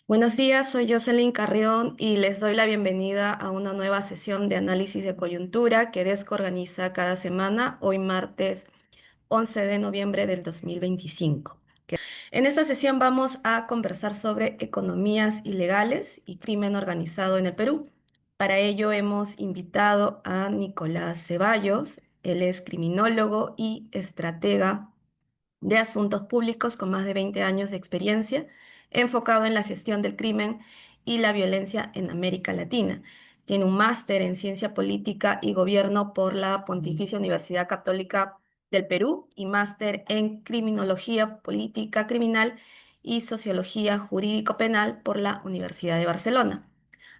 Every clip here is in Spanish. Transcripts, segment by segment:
Buenos días, soy Jocelyn Carrión y les doy la bienvenida a una nueva sesión de análisis de coyuntura que Desco organiza cada semana, hoy martes 11 de noviembre del 2025. En esta sesión vamos a conversar sobre economías ilegales y crimen organizado en el Perú. Para ello hemos invitado a Nicolás Ceballos, él es criminólogo y estratega de Asuntos Públicos con más de 20 años de experiencia, enfocado en la gestión del crimen y la violencia en América Latina. Tiene un máster en Ciencia Política y Gobierno por la Pontificia Universidad Católica del Perú y máster en Criminología Política Criminal y Sociología Jurídico Penal por la Universidad de Barcelona.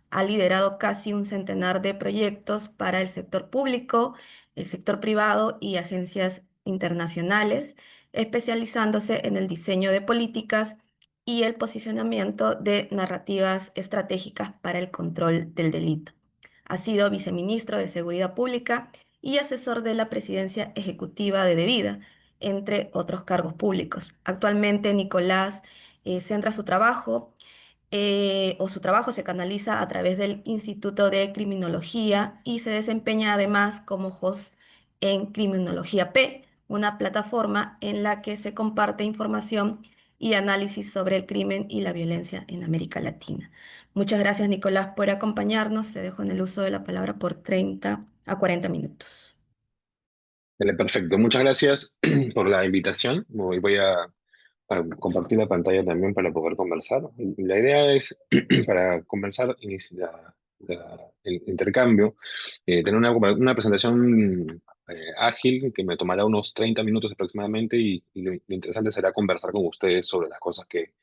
Ha liderado casi un centenar de proyectos para el sector público, el sector privado y agencias internacionales, especializándose en el diseño de políticas y el posicionamiento de narrativas estratégicas para el control del delito. Ha sido viceministro de Seguridad Pública y asesor de la Presidencia Ejecutiva de Devida, entre otros cargos públicos. Actualmente, Nicolás centra su trabajo su trabajo se canaliza a través del Instituto de Criminología y se desempeña además como host en Criminología P, una plataforma en la que se comparte información y análisis sobre el crimen y la violencia en América Latina. Muchas gracias, Nicolás, por acompañarnos. Te dejo en el uso de la palabra por 30 a 40 minutos. Vale, perfecto. Muchas gracias por la invitación. A compartir la pantalla también para poder conversar. Y la idea es, para conversar, el intercambio, tener una presentación ágil que me tomará unos 30 minutos aproximadamente y lo interesante será conversar con ustedes sobre las cosas que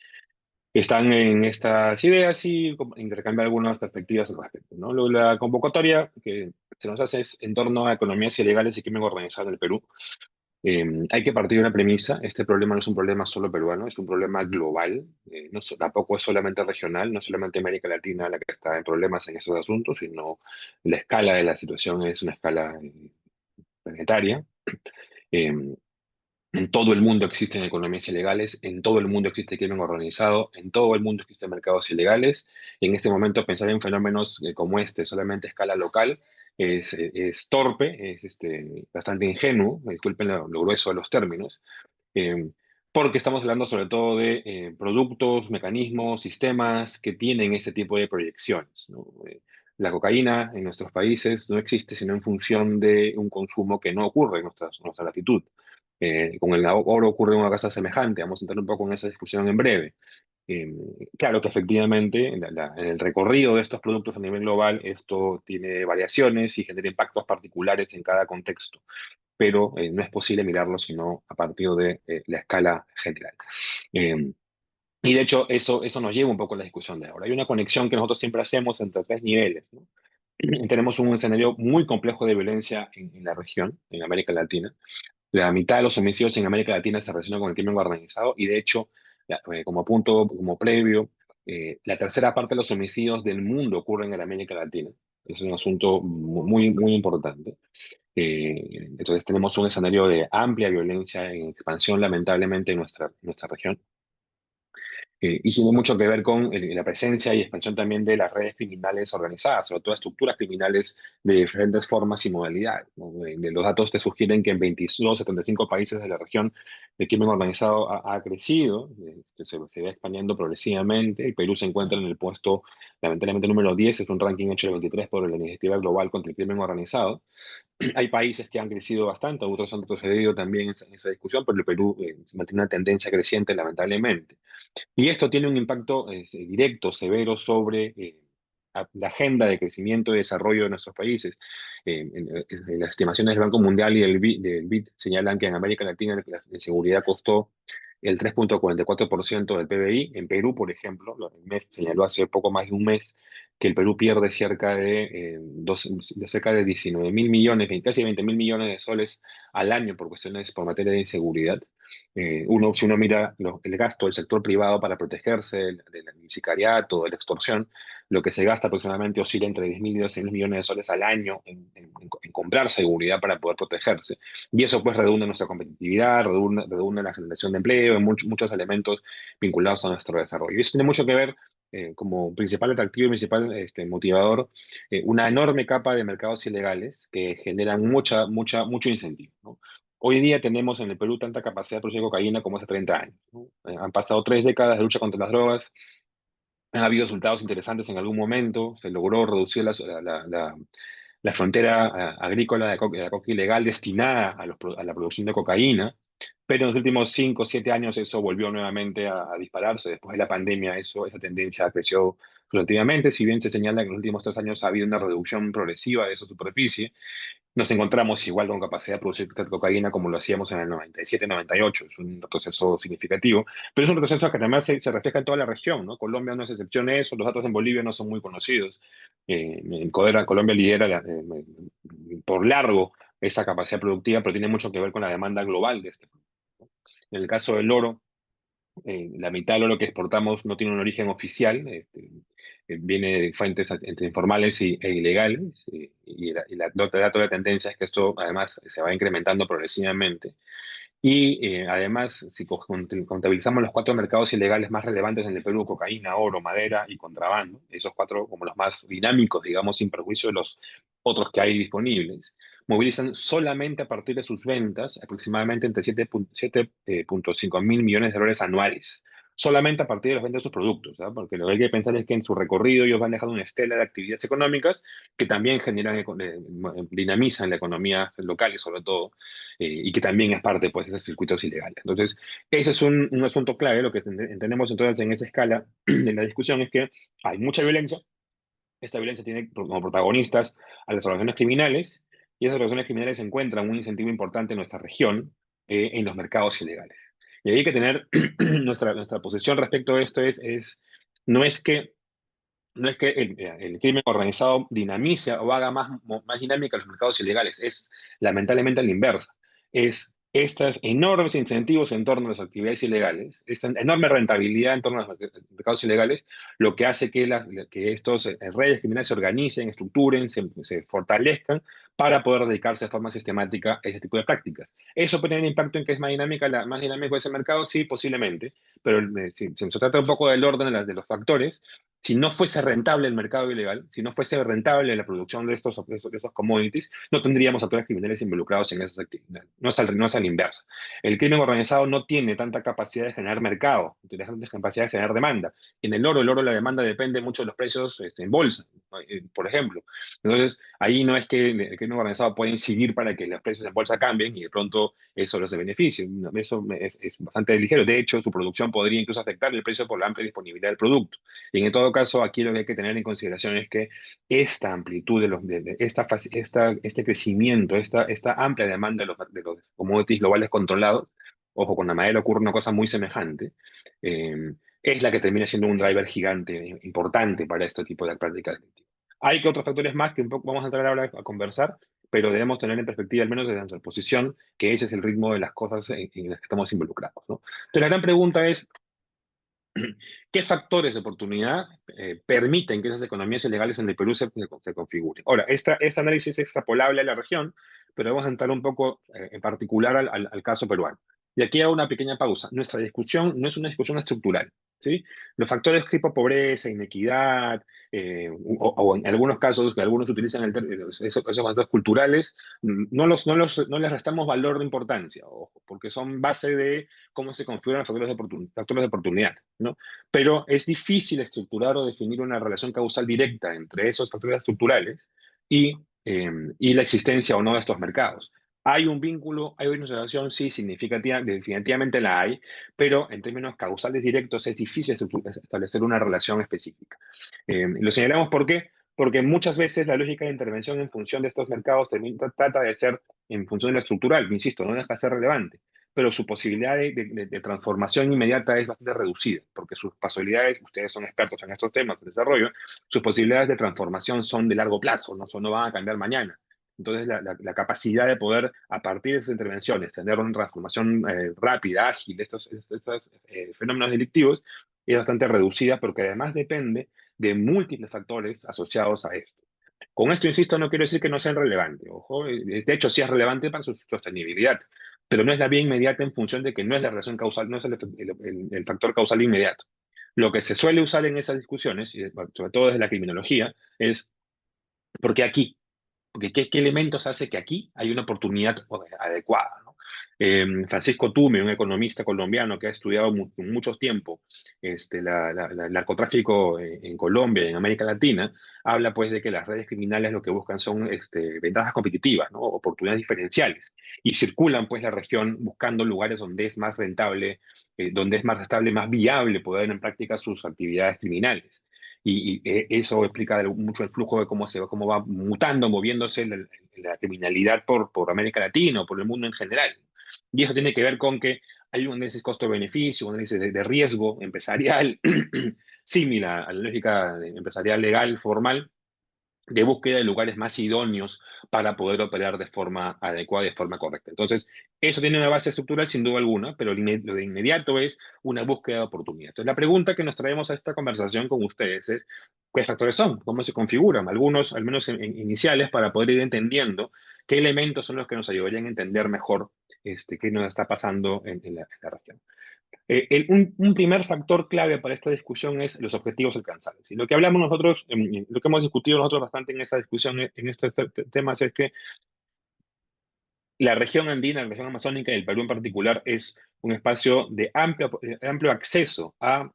están en estas ideas y intercambiar algunas perspectivas al respecto, ¿no? La convocatoria que se nos hace es en torno a economías ilegales y crimen organizado en el Perú. Hay que partir de una premisa: este problema no es un problema solo peruano, es un problema global. Tampoco es solamente regional, no es solamente América Latina la que está en problemas en esos asuntos, sino la escala de la situación es una escala planetaria. Eh, en todo el mundo existen economías ilegales, en todo el mundo existe crimen organizado, en todo el mundo existen mercados ilegales. Y en este momento pensar en fenómenos como este solamente a escala local es torpe, es bastante ingenuo, disculpen lo grueso de los términos, eh, porque estamos hablando sobre todo de productos, mecanismos, sistemas que tienen ese tipo de proyecciones, ¿no? La cocaína en nuestros países no existe sino en función de un consumo que no ocurre en nuestra latitud. Con el oro ocurre una cosa semejante. Vamos a entrar un poco en esa discusión en breve. Eh, claro que efectivamente en el recorrido de estos productos a nivel global esto tiene variaciones y genera impactos particulares en cada contexto, pero no es posible mirarlo sino a partir de la escala general. Eh, y de hecho eso nos lleva un poco a la discusión de ahora. Hay una conexión que nosotros siempre hacemos entre tres niveles, ¿no? Tenemos un escenario muy complejo de violencia en la región, en América Latina. La mitad de los homicidios en América Latina se relacionan con el crimen organizado y de hecho, como punto, como previo, la tercera parte de los homicidios del mundo ocurren en América Latina. Es un asunto muy, muy importante. Entonces tenemos un escenario de amplia violencia en expansión, lamentablemente, en nuestra región. Y tiene mucho que ver con la presencia y expansión también de las redes criminales organizadas, sobre todo estructuras criminales de diferentes formas y modalidades, ¿no? Los datos te sugieren que en 22, 75 países de la región el crimen organizado ha crecido, se va expandiendo progresivamente. El Perú se encuentra en el puesto, lamentablemente, número 10, es un ranking hecho el 23 por la Iniciativa Global contra el Crimen Organizado. Hay países que han crecido bastante, otros han retrocedido también en esa discusión, pero el Perú mantiene una tendencia creciente, lamentablemente. Y esto tiene un impacto directo, severo sobre la agenda de crecimiento y desarrollo de nuestros países. Las estimaciones del Banco Mundial y del BID señalan que en América Latina la inseguridad costó el 3,44% del PBI. En Perú, por ejemplo, el MEF señaló hace poco más de un mes que el Perú pierde cerca de 19 mil millones, casi 20 mil millones de soles al año por materia de inseguridad. Si uno mira el gasto del sector privado para protegerse del sicariato, de la extorsión, lo que se gasta aproximadamente oscila entre 10 mil y 12 mil millones de soles al año en comprar seguridad para poder protegerse. Y eso pues redunda en nuestra competitividad, redunda en la generación de empleo, en muchos elementos vinculados a nuestro desarrollo. Y eso tiene mucho que ver como principal atractivo y principal motivador una enorme capa de mercados ilegales que generan mucho incentivo, ¿no? Hoy día tenemos en el Perú tanta capacidad de producir cocaína como hace 30 años, ¿no? Han pasado 3 décadas de lucha contra las drogas, han habido resultados interesantes en algún momento, se logró reducir la frontera agrícola de la coca ilegal destinada a la producción de cocaína, pero en los últimos 5 o 7 años eso volvió nuevamente a dispararse. Después de la pandemia esa tendencia creció relativamente, si bien se señala que en los últimos 3 años ha habido una reducción progresiva de esa superficie, nos encontramos igual con capacidad de producir cocaína como lo hacíamos en el 97, 98. Es un retroceso significativo, pero es un retroceso que además se refleja en toda la región, ¿no? Colombia no es excepción a eso, los datos en Bolivia no son muy conocidos. Colombia lidera por largo esa capacidad productiva, pero tiene mucho que ver con la demanda global de este producto, ¿no? En el caso del oro, la mitad del oro que exportamos no tiene un origen oficial, viene de fuentes entre informales e ilegales, dato de tendencia es que esto además se va incrementando progresivamente. Y además, si contabilizamos los 4 mercados ilegales más relevantes en el Perú: cocaína, oro, madera y contrabando, esos 4 como los más dinámicos, digamos, sin perjuicio de los otros que hay disponibles, movilizan solamente a partir de sus ventas aproximadamente entre 7.5 mil millones de dólares anuales. Solamente a partir de las ventas de sus productos, ¿ah? Porque lo que hay que pensar es que en su recorrido ellos van dejando una estela de actividades económicas que también generan, dinamizan la economía local y sobre todo y que también es parte pues, de esos circuitos ilegales. Entonces, ese es un asunto clave. Lo que entendemos entonces en esa escala de la discusión es que hay mucha violencia. Esta violencia tiene como protagonistas a las organizaciones criminales, y esas organizaciones criminales encuentran un incentivo importante en nuestra región, en los mercados ilegales. Y hay que tener nuestra posición respecto a esto no es que no es que el crimen organizado dinamice o haga más dinámica los mercados ilegales, es lamentablemente a la inversa. Es estos enormes incentivos en torno a las actividades ilegales, esta enorme rentabilidad en torno a los mercados ilegales, lo que hace que estos redes criminales se organicen, estructuren, se fortalezcan para poder dedicarse de forma sistemática a ese tipo de prácticas. ¿Eso puede tener impacto en que es más dinámico ese mercado? Sí, posiblemente, pero si se trata un poco del orden de los factores, si no fuese rentable el mercado ilegal, si no fuese rentable la producción de estos commodities, no tendríamos actores criminales involucrados en esas actividades. No es al inverso. El crimen organizado no tiene tanta capacidad de generar mercado, tiene tanta capacidad de generar demanda. En el oro la demanda depende mucho de los precios en bolsa, ¿no? Por ejemplo. Entonces, ahí no es que el crimen organizado pueda incidir para que los precios en bolsa cambien y de pronto eso los beneficie. No, eso es bastante ligero. De hecho, su producción podría incluso afectar el precio por la amplia disponibilidad del producto. Y en todo caso, aquí lo que hay que tener en consideración es que esta amplitud este crecimiento, esta amplia demanda de los commodities globales controlados, ojo, con la madera ocurre una cosa muy semejante, es la que termina siendo un driver gigante, importante para este tipo de prácticas delictivas. Hay que otros factores más que un poco vamos a entrar ahora a conversar, pero debemos tener en perspectiva, al menos desde nuestra posición, que ese es el ritmo de las cosas en las que estamos involucrados, ¿no? Entonces, la gran pregunta es, ¿qué factores de oportunidad permiten que esas economías ilegales en el Perú se configuren? Ahora, este análisis es extrapolable a la región, pero vamos a entrar un poco en particular al caso peruano. Y aquí hago una pequeña pausa. Nuestra discusión no es una discusión estructural, ¿sí? Los factores tipo pobreza, inequidad, o en algunos casos que algunos utilizan esos factores culturales, no les restamos valor de importancia, ojo, porque son base de cómo se configuran los factores de oportunidad, ¿no? Pero es difícil estructurar o definir una relación causal directa entre esos factores estructurales y, y la existencia o no de estos mercados. ¿Hay un vínculo, hay una relación? Sí, significativa, definitivamente la hay, pero en términos causales directos es difícil establecer una relación específica. Lo señalamos ¿por qué? Porque muchas veces la lógica de intervención en función de estos mercados trata de ser en función de lo estructural, insisto, no deja de ser relevante, pero su posibilidad de transformación inmediata es bastante reducida, porque sus posibilidades, ustedes son expertos en estos temas de desarrollo, sus posibilidades de transformación son de largo plazo, no van a cambiar mañana. Entonces, la capacidad de poder, a partir de esas intervenciones, tener una transformación rápida, ágil de estos fenómenos delictivos, es bastante reducida, porque además depende de múltiples factores asociados a esto. Con esto, insisto, no quiero decir que no sean relevantes. Ojo, de hecho, sí es relevante para su sostenibilidad, pero no es la vía inmediata en función de que no es la relación causal, no es el factor causal inmediato. Lo que se suele usar en esas discusiones, y sobre todo desde la criminología, es ¿por qué aquí? Porque ¿qué elementos hace que aquí hay una oportunidad adecuada, ¿no? Francisco Tume, un economista colombiano que ha estudiado mucho tiempo el narcotráfico en Colombia y en América Latina, habla pues de que las redes criminales lo que buscan son ventajas competitivas, ¿no? Oportunidades diferenciales, y circulan pues la región buscando lugares donde es más rentable, donde es más rentable, más viable poder en práctica sus actividades criminales. Eso explica mucho el flujo de cómo va mutando, moviéndose la criminalidad por América Latina o por el mundo en general. Y eso tiene que ver con que hay un análisis costo-beneficio, un análisis de riesgo empresarial, similar a la lógica empresarial legal formal, de búsqueda de lugares más idóneos para poder operar de forma adecuada y de forma correcta. Entonces, eso tiene una base estructural sin duda alguna, pero lo de inmediato es una búsqueda de oportunidad. Entonces, la pregunta que nos traemos a esta conversación con ustedes es, ¿qué factores son? ¿Cómo se configuran? Algunos, al menos iniciales, para poder ir entendiendo qué elementos son los que nos ayudarían a entender mejor qué nos está pasando en la región. Un primer factor clave para esta discusión es los objetivos alcanzables. Y lo que hablamos nosotros, lo que hemos discutido nosotros bastante en esa discusión, en estos temas, es que la región andina, la región amazónica y el Perú en particular es un espacio de amplio acceso a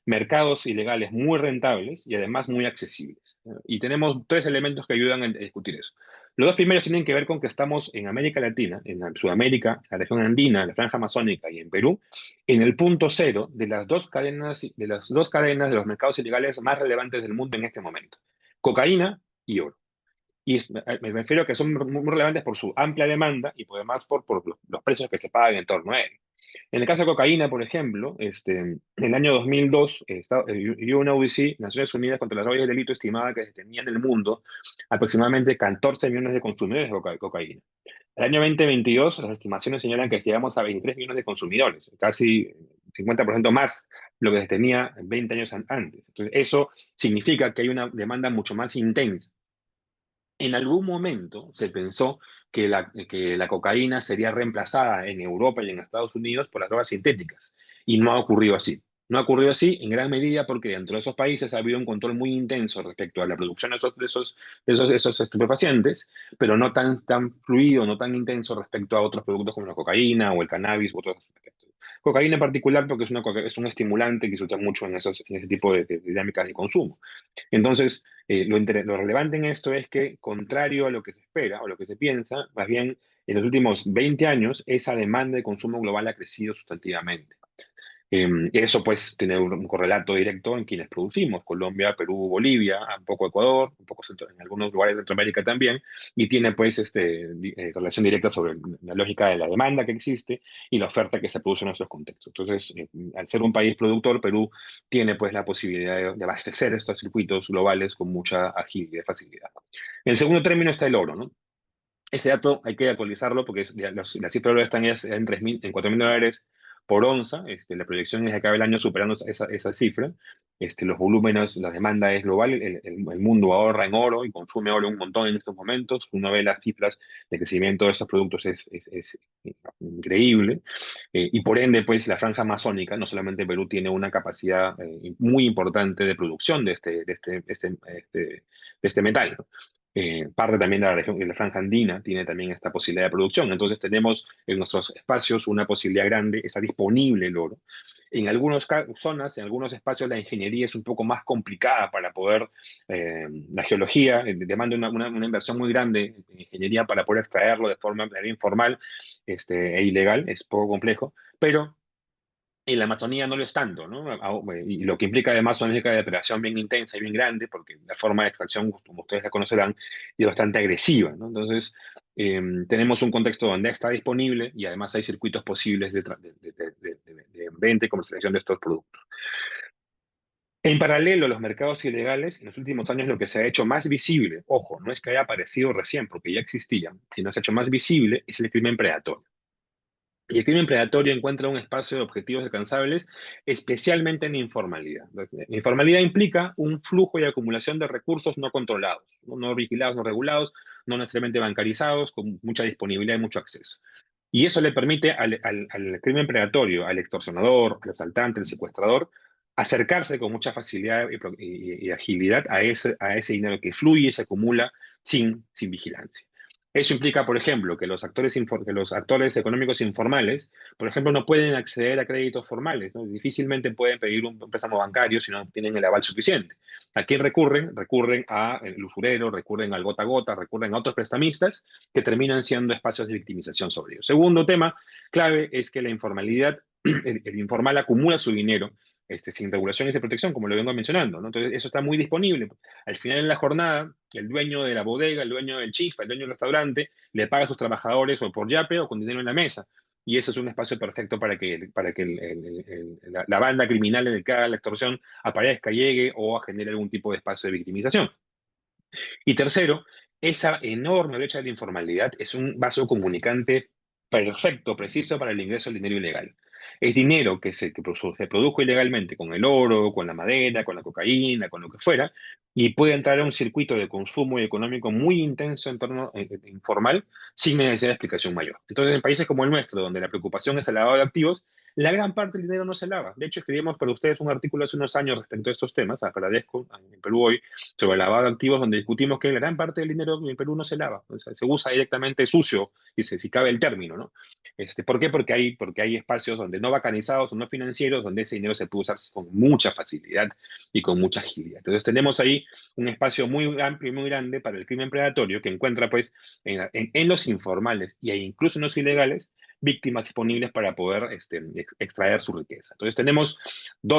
mercados ilegales muy rentables y además muy accesibles. Y tenemos tres elementos que ayudan a discutir eso. Los dos primeros tienen que ver con que estamos en América Latina, en Sudamérica, la región andina, la franja amazónica y en Perú, en el punto cero de los mercados ilegales más relevantes del mundo en este momento: cocaína y oro. Y me refiero a que son muy relevantes por su amplia demanda y por además por los precios que se pagan en torno a él. En el caso de cocaína, por ejemplo, en el año 2002, UNODC, Naciones Unidas contra las Drogas y el Delito, estimaba que se tenía en el mundo aproximadamente 14 millones de consumidores de cocaína. El año 2022, las estimaciones señalan que llegamos a 23 millones de consumidores, casi 50% más lo que se tenía 20 años antes. Entonces, eso significa que hay una demanda mucho más intensa. En algún momento se pensó que la cocaína sería reemplazada en Europa y en Estados Unidos por las drogas sintéticas, y no ha ocurrido así. No ha ocurrido así en gran medida porque dentro de esos países ha habido un control muy intenso respecto a la producción de esos estupefacientes, pero no tan fluido, no tan intenso respecto a otros productos como la cocaína o el cannabis u otros aspectos. Cocaína en particular porque es un estimulante que se usa mucho en ese tipo de dinámicas de consumo. Entonces, lo relevante en esto es que, contrario a lo que se espera o lo que se piensa, más bien en los últimos 20 años, esa demanda de consumo global ha crecido sustantivamente. Eso pues tiene un correlato directo en quienes producimos: Colombia, Perú, Bolivia, un poco Ecuador, un poco en algunos lugares de Centroamérica también, y tiene pues relación directa sobre la lógica de la demanda que existe y la oferta que se produce en nuestros contextos. Entonces, al ser un país productor, Perú tiene pues la posibilidad de abastecer estos circuitos globales con mucha agilidad y facilidad. En el segundo término está el oro, ¿no? Ese dato hay que actualizarlo porque la cifra ahora está en 3.000, en $4.000 por onza. La proyección es de que acabe el año superando esa cifra. Los volúmenes, la demanda es global. El mundo ahorra en oro y consume oro un montón en estos momentos. Uno ve las cifras de crecimiento de estos productos, es increíble. Y por ende, pues la franja amazónica, no solamente Perú, tiene una capacidad muy importante de producción de este metal, ¿no? Parte también de la región, de la franja andina, tiene también esta posibilidad de producción. Entonces tenemos en nuestros espacios una posibilidad grande, está disponible el oro. En algunas zonas, en algunos espacios, la ingeniería es un poco más complicada para poder, la geología demanda una inversión muy grande en ingeniería para poder extraerlo de manera informal e ilegal, es poco complejo, pero y la Amazonía no lo es tanto, ¿no? Y lo que implica además una lógica de depredación bien intensa y bien grande, porque la forma de extracción, como ustedes la conocerán, es bastante agresiva, ¿no? Entonces, tenemos un contexto donde está disponible y además hay circuitos posibles de venta y comercialización de estos productos. En paralelo a los mercados ilegales, en los últimos años lo que se ha hecho más visible, ojo, no es que haya aparecido recién porque ya existía, sino se ha hecho más visible, es el crimen predatorio. Y el crimen predatorio encuentra un espacio de objetivos alcanzables, especialmente en informalidad. La informalidad implica un flujo y acumulación de recursos no controlados, no vigilados, no regulados, no necesariamente bancarizados, con mucha disponibilidad y mucho acceso. Y eso le permite al crimen predatorio, al extorsionador, al asaltante, al secuestrador, acercarse con mucha facilidad y agilidad a ese dinero que fluye y se acumula sin vigilancia. Eso implica, por ejemplo, que que los actores económicos informales, por ejemplo, no pueden acceder a créditos formales, ¿no? Difícilmente pueden pedir un préstamo bancario si no tienen el aval suficiente. ¿A quién recurren? Recurren al usurero, recurren al gota a gota, recurren a otros prestamistas que terminan siendo espacios de victimización sobre ellos. Segundo tema clave es que la informalidad, el informal acumula su dinero sin regulación y sin protección, como lo vengo mencionando, ¿no? Entonces, eso está muy disponible. Al final de la jornada, el dueño de la bodega, el dueño del chifa, el dueño del restaurante, le paga a sus trabajadores o por yape o con dinero en la mesa. Y eso es un espacio perfecto para que la banda criminal dedicada a la extorsión aparezca, llegue o genere algún tipo de espacio de victimización. Y tercero, esa enorme brecha de la informalidad es un vaso comunicante perfecto, preciso para el ingreso del dinero ilegal. Es dinero se produjo ilegalmente con el oro, con la madera, con la cocaína, con lo que fuera, y puede entrar a un circuito de consumo y económico muy intenso en torno informal sin necesidad de explicación mayor. Entonces, en países como el nuestro, donde la preocupación es el lavado de activos, la gran parte del dinero no se lava. De hecho, escribimos para ustedes un artículo hace unos años respecto a estos temas, para Desco, en Perú hoy, sobre el lavado de activos, donde discutimos que la gran parte del dinero en Perú no se lava, o sea, se usa directamente sucio, si cabe el término, ¿no? ¿Por qué? Porque hay espacios donde no bacanizados o no financieros, donde ese dinero se puede usar con mucha facilidad y con mucha agilidad. Entonces tenemos ahí un espacio muy amplio y muy grande para el crimen predatorio que encuentra pues en los informales e incluso en los ilegales víctimas disponibles para poder extraer su riqueza. Entonces tenemos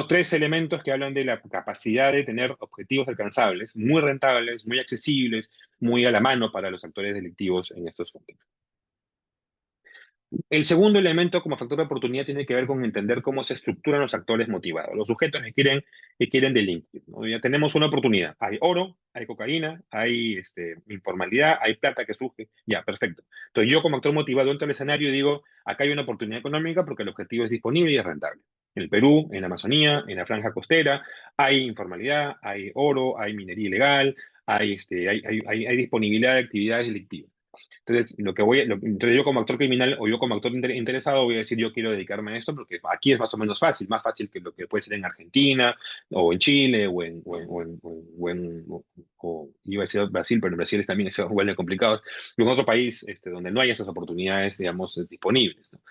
tres elementos que hablan de la capacidad de tener objetivos alcanzables, muy rentables, muy accesibles, muy a la mano para los actores delictivos en estos contextos. El segundo elemento como factor de oportunidad tiene que ver con entender cómo se estructuran los actores motivados, los sujetos que quieren delinquir, ¿no? Ya tenemos una oportunidad. Hay oro, hay cocaína, hay informalidad, hay plata que surge. Ya, perfecto. Entonces yo como actor motivado entro al escenario y digo, acá hay una oportunidad económica porque el objetivo es disponible y es rentable. En el Perú, en la Amazonía, en la franja costera, hay informalidad, hay oro, hay minería ilegal, hay disponibilidad de actividades delictivas. Entonces, entonces yo como actor criminal o yo como actor interesado voy a decir, yo quiero dedicarme a esto porque aquí es más o menos fácil, más fácil que lo que puede ser en Argentina o en Chile iba a decir Brasil, pero en Brasil también es igual de complicado, y en otro país donde no hay esas oportunidades, digamos, disponibles, ¿no?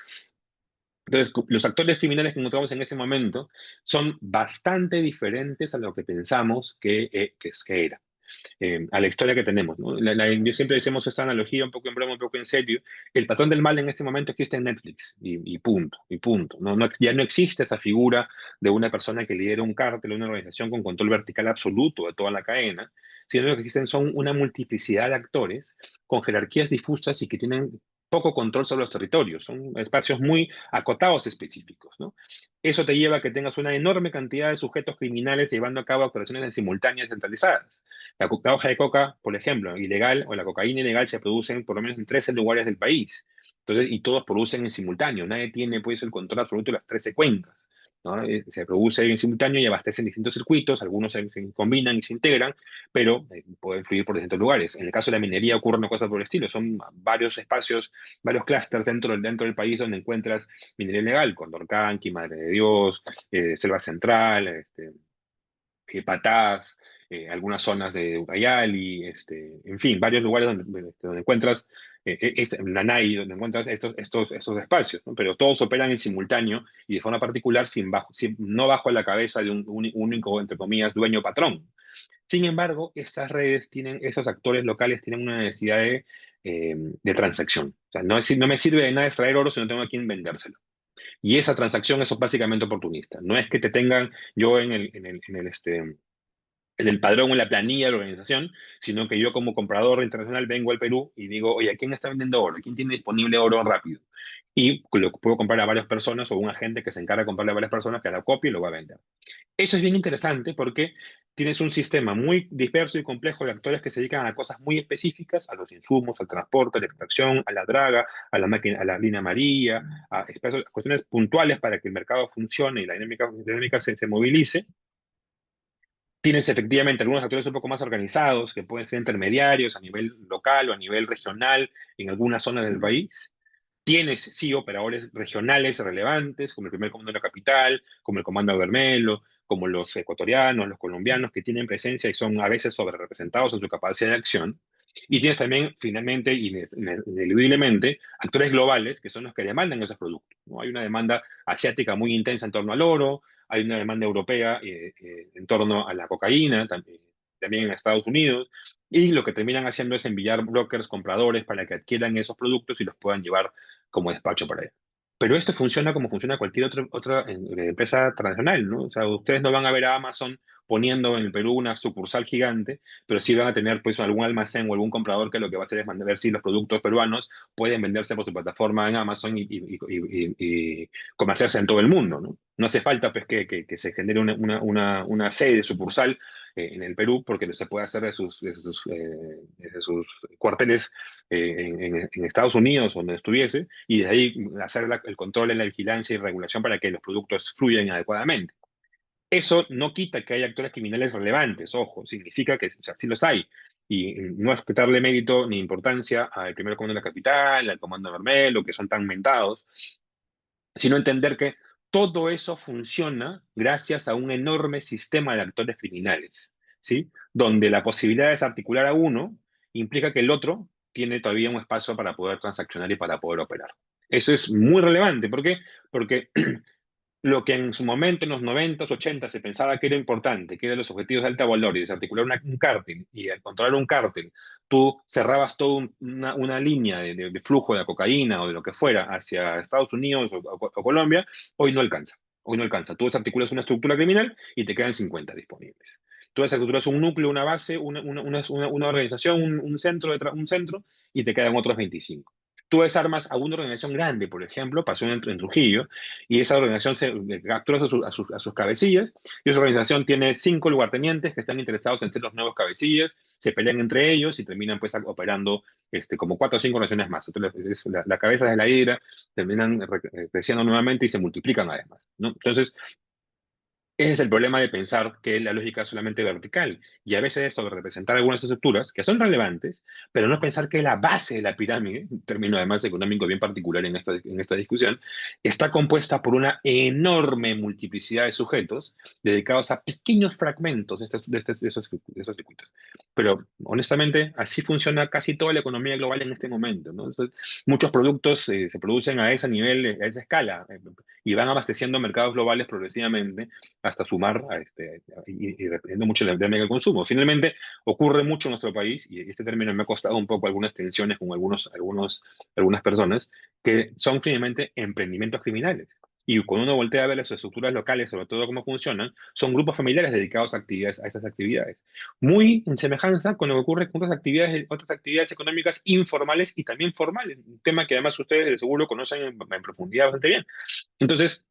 Entonces, los actores criminales que encontramos en este momento son bastante diferentes a lo que pensamos que era a la historia que tenemos, ¿no? Yo siempre decimos esta analogía, un poco en broma, un poco en serio. El patrón del mal en este momento existe en Netflix y punto, y punto. Ya no existe esa figura de una persona que lidera un cártel, una organización con control vertical absoluto de toda la cadena, sino lo que existen son una multiplicidad de actores con jerarquías difusas y que tienen poco control sobre los territorios. Son espacios muy acotados específicos, ¿no? Eso te lleva a que tengas una enorme cantidad de sujetos criminales llevando a cabo operaciones en simultáneas centralizadas. La hoja de coca, por ejemplo, ilegal, o la cocaína ilegal se producen por lo menos en 13 lugares del país. Entonces, y todos producen en simultáneo. Nadie tiene pues el control absoluto de las 13 cuencas, ¿no? Se produce en simultáneo y abastecen distintos circuitos, algunos se combinan y se integran, pero pueden fluir por distintos lugares. En el caso de la minería ocurre una cosa por el estilo. Son varios espacios, varios clústeres dentro del país donde encuentras minería ilegal, Condorcanqui, Madre de Dios, Selva Central, Patás, algunas zonas de Ucayali, en fin, varios lugares donde encuentras Nanay, donde encuentras estos espacios, ¿no? Pero todos operan en simultáneo y de forma particular no bajo la cabeza de un único, entre comillas, dueño patrón. Sin embargo, esos actores locales tienen una necesidad de transacción. O sea, no me sirve de nada extraer oro si no tengo a quién vendérselo. Y esa transacción es básicamente oportunista. No es que te tengan yo en el padrón o en la planilla de la organización, sino que yo como comprador internacional vengo al Perú y digo, oye, ¿quién está vendiendo oro? ¿Quién tiene disponible oro rápido? Y lo puedo comprar a varias personas o un agente que se encarga de comprarle a varias personas que la copia y lo va a vender. Eso es bien interesante porque tienes un sistema muy disperso y complejo de actores que se dedican a cosas muy específicas, a los insumos, al transporte, a la extracción, a la draga, a la máquina, a la línea amarilla, a cuestiones puntuales para que el mercado funcione y la dinámica se movilice. Tienes efectivamente algunos actores un poco más organizados, que pueden ser intermediarios a nivel local o a nivel regional en algunas zonas del país. Tienes, sí, operadores regionales relevantes, como el primer comando de la capital, como el comando de Bermelo, como los ecuatorianos, los colombianos, que tienen presencia y son a veces sobrerepresentados en su capacidad de acción. Y tienes también, finalmente, ineludiblemente, actores globales que son los que demandan esos productos, ¿no? Hay una demanda asiática muy intensa en torno al oro, hay una demanda europea en torno a la cocaína, también en Estados Unidos, y lo que terminan haciendo es enviar brokers, compradores, para que adquieran esos productos y los puedan llevar como despacho para allá. Pero esto funciona como funciona cualquier otra empresa transnacional, ¿no? O sea, ustedes no van a ver a Amazon poniendo en el Perú una sucursal gigante, pero sí van a tener pues algún almacén o algún comprador que lo que va a hacer es mandar ver si los productos peruanos pueden venderse por su plataforma en Amazon y comerciarse en todo el mundo, ¿no? No hace falta pues, que se genere una sede sucursal en el Perú, porque se puede hacer de sus cuarteles en Estados Unidos, donde estuviese, y de ahí hacer el control en la vigilancia y regulación para que los productos fluyan adecuadamente. Eso no quita que haya actores criminales relevantes, ojo, significa que o sea, sí los hay. Y no es quitarle mérito ni importancia al primer comando de la capital, al comando Bermelo, que son tan mentados, sino entender que todo eso funciona gracias a un enorme sistema de actores criminales, ¿sí? Donde la posibilidad de desarticular a uno implica que el otro tiene todavía un espacio para poder transaccionar y para poder operar. Eso es muy relevante. ¿Por qué? Porque lo que en su momento, en los 90, 80, se pensaba que era importante, que eran los objetivos de alta valor y desarticular un cártel, y al controlar un cártel, tú cerrabas toda una línea de flujo de la cocaína o de lo que fuera hacia Estados Unidos o Colombia, hoy no alcanza. Hoy no alcanza. Tú desarticulas una estructura criminal y te quedan 50 disponibles. Tú desarticulas un núcleo, una base, una organización, un centro, y te quedan otros 25. Tú desarmas a una organización grande, por ejemplo, pasó en Trujillo, y esa organización se capturó a sus cabecillas, y esa organización tiene 5 lugartenientes que están interesados en ser los nuevos cabecillas, se pelean entre ellos y terminan pues operando como 4 o 5 naciones más. Entonces, la cabeza de la hidra terminan creciendo nuevamente y se multiplican además, ¿no? Entonces, ese es el problema de pensar que la lógica es solamente vertical y a veces sobre representar algunas estructuras que son relevantes, pero no pensar que la base de la pirámide, un término además económico bien particular en esta discusión, está compuesta por una enorme multiplicidad de sujetos dedicados a pequeños fragmentos de esos circuitos. Pero honestamente, así funciona casi toda la economía global en este momento, ¿no? Entonces, muchos productos se producen a ese nivel, a esa escala, y van abasteciendo mercados globales progresivamente hasta sumar y dependiendo mucho de la dinámica del consumo. Finalmente, ocurre mucho en nuestro país, y este término me ha costado un poco algunas tensiones con algunas personas, que son finalmente emprendimientos criminales. Y cuando uno voltea a ver las estructuras locales, sobre todo cómo funcionan, son grupos familiares dedicados a esas actividades. Muy en semejanza con lo que ocurre con otras actividades económicas informales y también formales, un tema que además ustedes de seguro conocen en profundidad bastante bien. Entonces,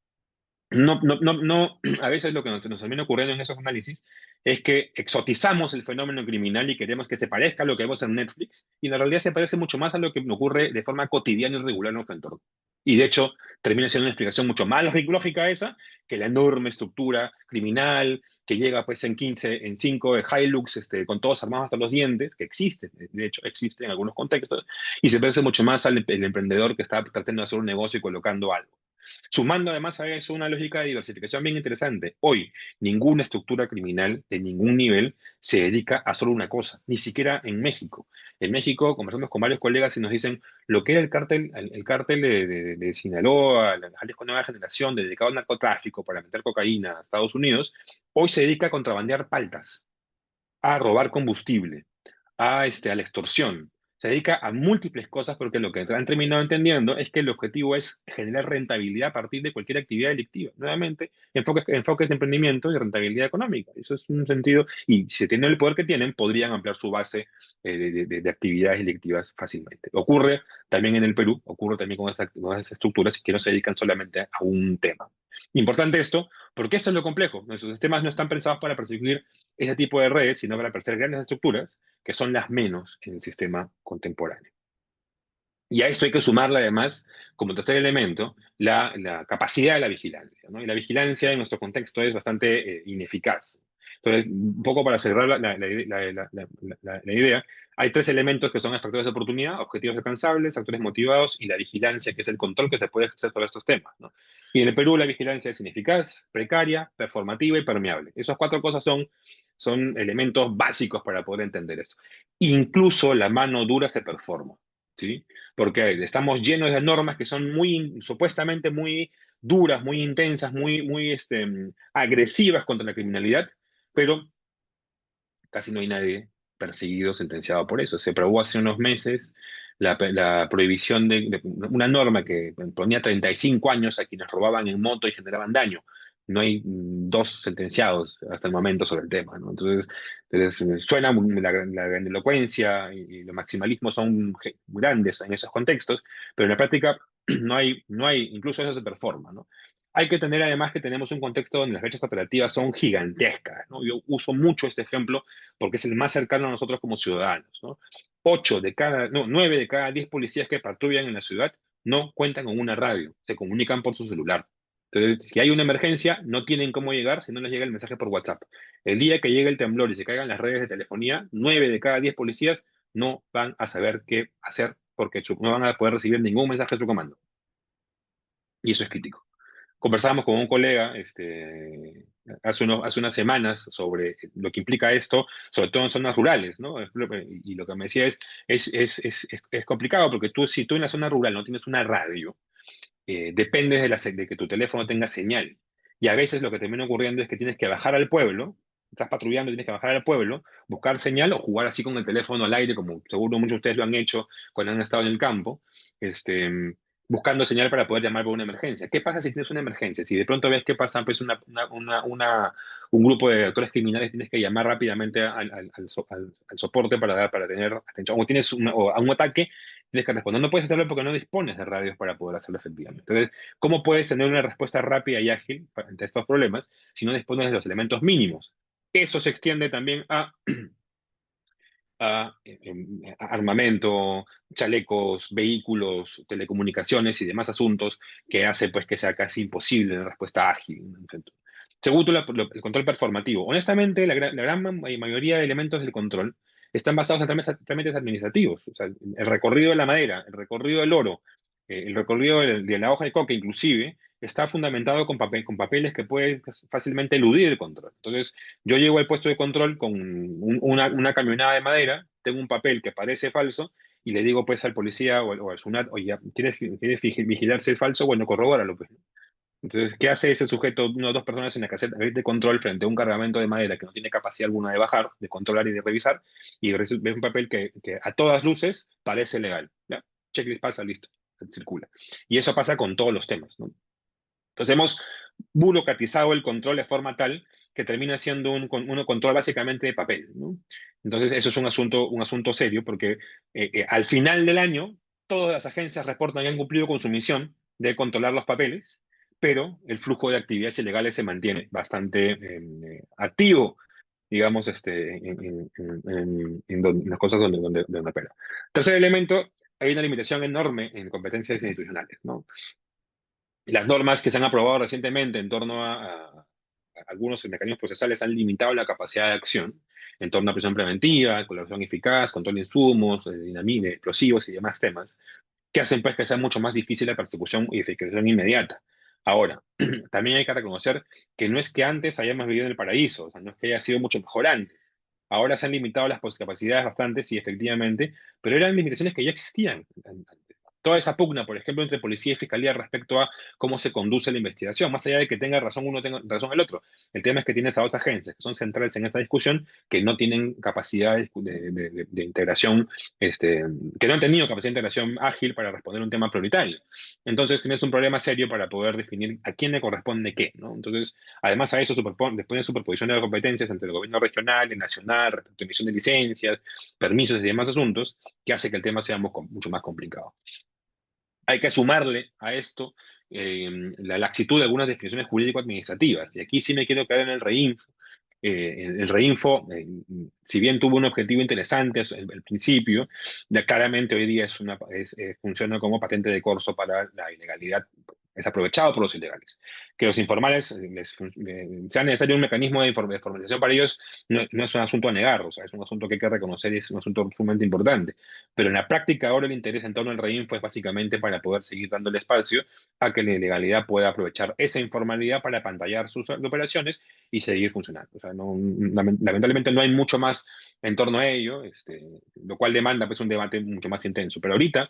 a veces lo que nos termina ocurriendo en esos análisis es que exotizamos el fenómeno criminal y queremos que se parezca a lo que vemos en Netflix, y en la realidad se parece mucho más a lo que ocurre de forma cotidiana y regular en nuestro entorno. Y de hecho, termina siendo una explicación mucho más lógica esa que la enorme estructura criminal que llega pues en 15, en 5 de Hilux, con todos armados hasta los dientes, que existe, de hecho existe en algunos contextos, y se parece mucho más al el emprendedor que está tratando de hacer un negocio y colocando algo. Sumando además a eso una lógica de diversificación bien interesante. Hoy, ninguna estructura criminal de ningún nivel se dedica a solo una cosa, ni siquiera en México. En México conversamos con varios colegas y nos dicen lo que era el cártel de Sinaloa, la Jalisco Nueva Generación, dedicado al narcotráfico para meter cocaína a Estados Unidos, hoy se dedica a contrabandear paltas, a robar combustible, a la extorsión. Se dedica a múltiples cosas porque lo que han terminado entendiendo es que el objetivo es generar rentabilidad a partir de cualquier actividad delictiva. Nuevamente, enfoques de emprendimiento y rentabilidad económica. Eso es un sentido, y si tienen el poder que tienen, podrían ampliar su base de actividades delictivas fácilmente. Ocurre también en el Perú, ocurre también con esas estructuras que no se dedican solamente a un tema. Importante esto, porque esto es lo complejo. Nuestros sistemas no están pensados para perseguir ese tipo de redes, sino para perseguir grandes estructuras que son las menos en el sistema contemporáneo. Y a esto hay que sumarle además, como tercer elemento, la capacidad de la vigilancia, ¿no? Y la vigilancia en nuestro contexto es bastante ineficaz. Entonces, un poco para cerrar la idea, hay tres elementos que son los factores de oportunidad: objetivos alcanzables, actores motivados y la vigilancia, que es el control que se puede ejercer sobre estos temas, ¿no? Y en el Perú la vigilancia es ineficaz, precaria, performativa y permeable. Esas cuatro cosas son elementos básicos para poder entender esto. Incluso la mano dura se performa, ¿sí? Porque estamos llenos de normas que son supuestamente muy duras, muy intensas, muy agresivas contra la criminalidad, pero casi no hay nadie perseguido, sentenciado por eso. Se aprobó hace unos meses la prohibición de una norma que ponía 35 años a quienes robaban en moto y generaban daño. No hay dos sentenciados hasta el momento sobre el tema, ¿no? Entonces, suena la grandilocuencia y los maximalismos son grandes en esos contextos, pero en la práctica no hay, incluso eso se performa, ¿no? Hay que tener además que tenemos un contexto donde las brechas operativas son gigantescas, ¿no? Yo uso mucho este ejemplo porque es el más cercano a nosotros como ciudadanos, ¿no? 9 de cada 10 policías que patrullan en la ciudad no cuentan con una radio, se comunican por su celular. Entonces, si hay una emergencia, no tienen cómo llegar si no les llega el mensaje por WhatsApp. El día que llegue el temblor y se caigan las redes de telefonía, 9 de cada 10 policías no van a saber qué hacer porque no van a poder recibir ningún mensaje de su comando. Y eso es crítico. Conversábamos con un colega hace unas semanas sobre lo que implica esto, sobre todo en zonas rurales, ¿no? Y lo que me decía es complicado porque si tú en la zona rural no tienes una radio, dependes de que tu teléfono tenga señal. Y a veces lo que termina ocurriendo es que tienes que bajar al pueblo, estás patrullando y tienes que bajar al pueblo, buscar señal o jugar así con el teléfono al aire, como seguro muchos de ustedes lo han hecho cuando han estado en el campo, buscando señal para poder llamar por una emergencia. ¿Qué pasa si tienes una emergencia? Si de pronto ves que pasa pues, un grupo de actores criminales, tienes que llamar rápidamente al soporte para tener atención. O tienes o a un ataque, tienes que responder. No puedes hacerlo porque no dispones de radios para poder hacerlo efectivamente. Entonces, ¿cómo puedes tener una respuesta rápida y ágil ante estos problemas si no dispones de los elementos mínimos? Eso se extiende también a armamento, chalecos, vehículos, telecomunicaciones y demás asuntos que hace pues que sea casi imposible la respuesta ágil, ¿no? Segundo, el control performativo. Honestamente, la gran mayoría de elementos del control están basados en trámites administrativos. O sea, el recorrido de la madera, el recorrido del oro, el recorrido de la hoja de coca, inclusive, está fundamentado con papeles que pueden fácilmente eludir el control. Entonces, yo llego al puesto de control con una camionada de madera, tengo un papel que parece falso y le digo pues al policía o al SUNAT: oye, ¿quieres vigilar si es falso? Bueno, corrobóralo, pues. Entonces, ¿qué hace ese sujeto, una o dos personas en la caseta de control frente a un cargamento de madera que no tiene capacidad alguna de bajar, de controlar y de revisar? Y ve un papel que a todas luces parece legal. ¿Ya? Checklist pasa, listo, circula. Y eso pasa con todos los temas, ¿no? Entonces hemos burocratizado el control de forma tal que termina siendo un control básicamente de papel, ¿no? Entonces eso es un asunto serio porque al final del año todas las agencias reportan que han cumplido con su misión de controlar los papeles, pero el flujo de actividades ilegales se mantiene bastante activo, digamos, en las cosas donde opera. Tercer elemento, hay una limitación enorme en competencias institucionales, ¿no? Las normas que se han aprobado recientemente en torno a algunos mecanismos procesales han limitado la capacidad de acción en torno a prisión preventiva, colaboración eficaz, control de insumos, de dinamita, explosivos y demás temas, que hacen pues que sea mucho más difícil la persecución y ejecución inmediata. Ahora, también hay que reconocer que no es que antes hayamos vivido en el paraíso, o sea, no es que haya sido mucho mejor antes. Ahora se han limitado las capacidades bastante, sí, efectivamente, pero eran limitaciones que ya existían antes. Toda esa pugna, por ejemplo, entre policía y fiscalía respecto a cómo se conduce la investigación, más allá de que tenga razón uno, tenga razón el otro. El tema es que tienes a dos agencias que son centrales en esta discusión, que no tienen capacidad de integración, que no han tenido capacidad de integración ágil para responder a un tema prioritario. Entonces tienes un problema serio para poder definir a quién le corresponde qué, ¿no? Entonces, además a eso después de superposición de las competencias entre el gobierno regional y nacional respecto a emisión de licencias, permisos y demás asuntos, que hace que el tema sea mucho más complicado. Hay que sumarle a esto la laxitud de algunas definiciones jurídico-administrativas. Y aquí sí me quiero quedar en el REINFO. El REINFO, si bien tuvo un objetivo interesante al principio, ya claramente hoy día funciona como patente de corso para la ilegalidad es aprovechado por los ilegales. Que los informales sea necesario un mecanismo de formalización para ellos no es un asunto a negar, o sea, es un asunto que hay que reconocer y es un asunto sumamente importante. Pero en la práctica ahora el interés en torno al REIN fue básicamente para poder seguir dándole espacio a que la ilegalidad pueda aprovechar esa informalidad para pantallar sus operaciones y seguir funcionando. O sea, lamentablemente no hay mucho más en torno a ello, lo cual demanda pues, un debate mucho más intenso. Pero ahorita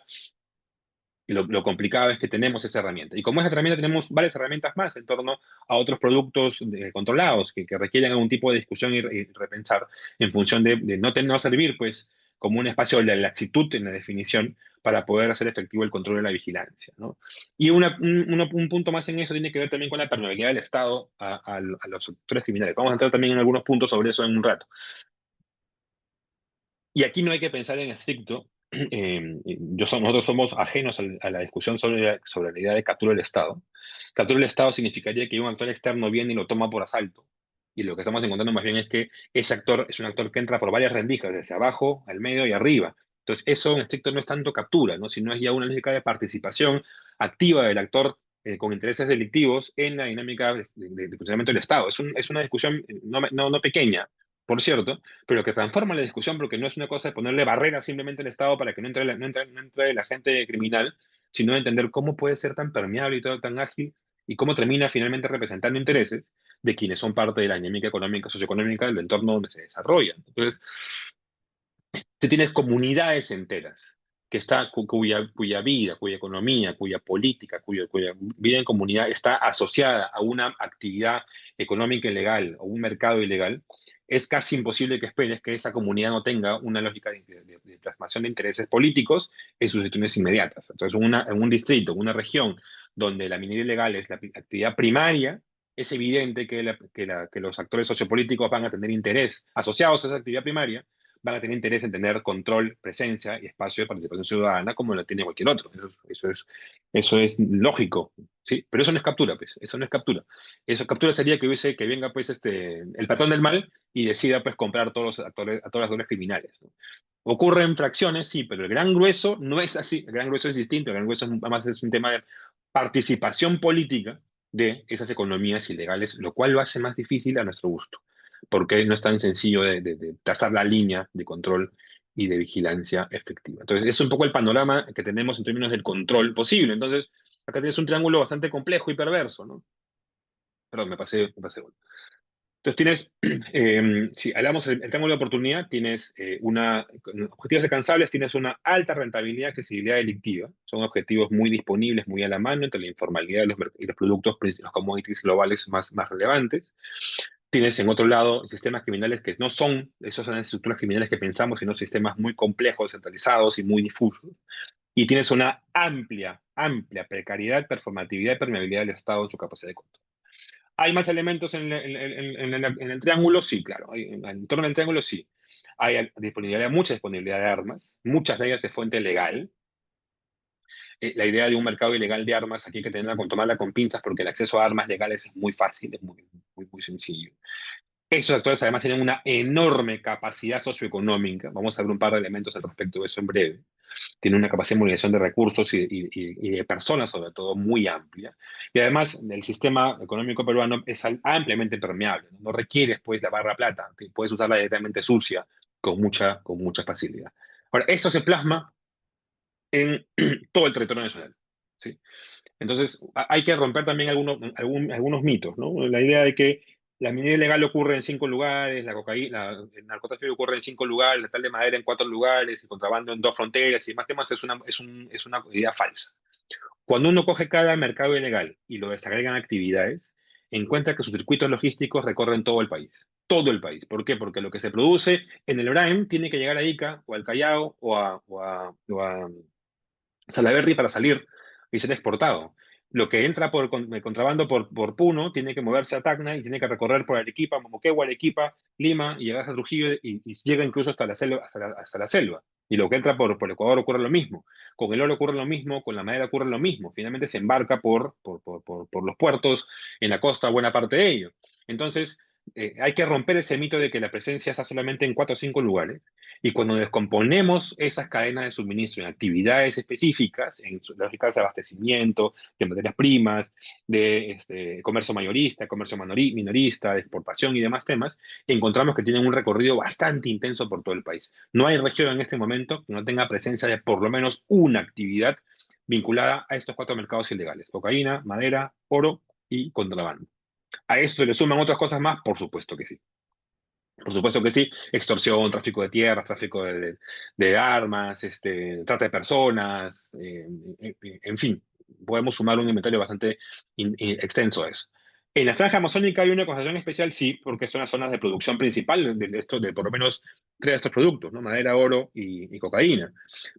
lo complicado es que tenemos esa herramienta. Y como esa herramienta tenemos varias herramientas más en torno a otros productos controlados que requieren algún tipo de discusión y repensar en función de no servir pues como un espacio de laxitud en la definición para poder hacer efectivo el control de la vigilancia, ¿no? Y un punto más en eso tiene que ver también con la permeabilidad del Estado a los sectores criminales. Vamos a entrar también en algunos puntos sobre eso en un rato. Y aquí no hay que pensar en estricto. Nosotros somos ajenos a la discusión sobre la idea de captura del Estado. Captura del Estado significaría que un actor externo viene y lo toma por asalto. Y lo que estamos encontrando más bien es que ese actor es un actor que entra por varias rendijas, desde abajo, al medio y arriba. Entonces, eso en estricto no es tanto captura, ¿no? Sino es ya una lógica de participación activa del actor con intereses delictivos en la dinámica de funcionamiento del Estado. Es una discusión no pequeña, por cierto, pero que transforma la discusión porque no es una cosa de ponerle barreras simplemente al Estado para que no entre la gente criminal, sino de entender cómo puede ser tan permeable y todo tan ágil y cómo termina finalmente representando intereses de quienes son parte de la dinámica económica, socioeconómica del entorno donde se desarrolla. Entonces, si tienes comunidades enteras cuya vida, cuya economía, cuya política, cuya vida en comunidad está asociada a una actividad económica ilegal o un mercado ilegal, es casi imposible que esperes que esa comunidad no tenga una lógica de plasmación de intereses políticos en sus situaciones inmediatas. Entonces, en un distrito, en una región donde la minería ilegal es la actividad primaria, es evidente que los actores sociopolíticos van a tener interés asociados a esa actividad primaria, van a tener interés en tener control, presencia y espacio de participación ciudadana como lo tiene cualquier otro. Eso es lógico, ¿sí? Pero eso no es captura, pues. Eso no es captura. Eso captura sería que venga, pues, el patrón del mal y decida, pues, comprar todos los actores, a todos los actores criminales, ¿no? Ocurren fracciones, sí, pero el gran grueso no es así. El gran grueso es distinto. El gran grueso además es un tema de participación política de esas economías ilegales, lo cual lo hace más difícil a nuestro gusto, porque no es tan sencillo de trazar la línea de control y de vigilancia efectiva. Entonces, es un poco el panorama que tenemos en términos del control posible. Entonces, acá tienes un triángulo bastante complejo y perverso, ¿no? Perdón, me pasé. Entonces tienes, si hablamos del triángulo de oportunidad, tienes con objetivos alcanzables, tienes una alta rentabilidad, accesibilidad delictiva. Son objetivos muy disponibles, muy a la mano, entre la informalidad y los productos, los commodities globales más relevantes. Tienes en otro lado sistemas criminales que no son esas estructuras criminales que pensamos, sino sistemas muy complejos, centralizados y muy difusos. Y tienes una amplia precariedad, performatividad y permeabilidad del Estado en su capacidad de control. ¿Hay más elementos en el triángulo? Sí, claro. En torno al triángulo, sí. Hay disponibilidad, mucha disponibilidad de armas, muchas de ellas de fuente legal. La idea de un mercado ilegal de armas, aquí hay que tomarla con pinzas porque el acceso a armas legales es muy fácil, es muy sencillo. Esos actores además tienen una enorme capacidad socioeconómica. Vamos a ver un par de elementos al respecto de eso en breve. Tienen una capacidad de movilización de recursos y de personas, sobre todo, muy amplia. Y además, el sistema económico peruano es ampliamente permeable. No requieres, pues, la barra plata, que puedes usarla directamente sucia con mucha facilidad. Ahora, esto se plasma en todo el territorio nacional, ¿sí? Entonces, hay que romper también algunos mitos, ¿no? La idea de que la minería ilegal ocurre en 5 lugares, el narcotráfico ocurre en 5 lugares, la tal de madera en 4 lugares, el contrabando en 2 fronteras y más temas es una idea falsa. Cuando uno coge cada mercado ilegal y lo desagrega en actividades, encuentra que sus circuitos logísticos recorren todo el país. Todo el país. ¿Por qué? Porque lo que se produce en el Brain tiene que llegar a Ica o al Callao o a Salaberry para salir y ser exportado. Lo que entra contrabando por Puno tiene que moverse a Tacna y tiene que recorrer por Arequipa, Momoquegua, Arequipa, Lima y llegar a Trujillo y llega incluso hasta la selva, hasta la selva. Y lo que entra por Ecuador ocurre lo mismo. Con el oro ocurre lo mismo, con la madera ocurre lo mismo. Finalmente se embarca por los puertos en la costa buena parte de ello. Entonces, hay que romper ese mito de que la presencia está solamente en 4 o 5 lugares. Y cuando descomponemos esas cadenas de suministro en actividades específicas, en lógicas de abastecimiento, de materias primas, de comercio mayorista, comercio minorista, de exportación y demás temas, encontramos que tienen un recorrido bastante intenso por todo el país. No hay región en este momento que no tenga presencia de por lo menos una actividad vinculada a estos 4 mercados ilegales: cocaína, madera, oro y contrabando. ¿A eso se le suman otras cosas más? Por supuesto que sí. Por supuesto que sí, extorsión, tráfico de tierras, tráfico de armas, trata de personas, en fin, podemos sumar un inventario bastante extenso a eso. En la franja amazónica hay una concentración especial, sí, porque son las zonas de producción principal de por lo menos 3 de estos productos, ¿no? Madera, oro y cocaína.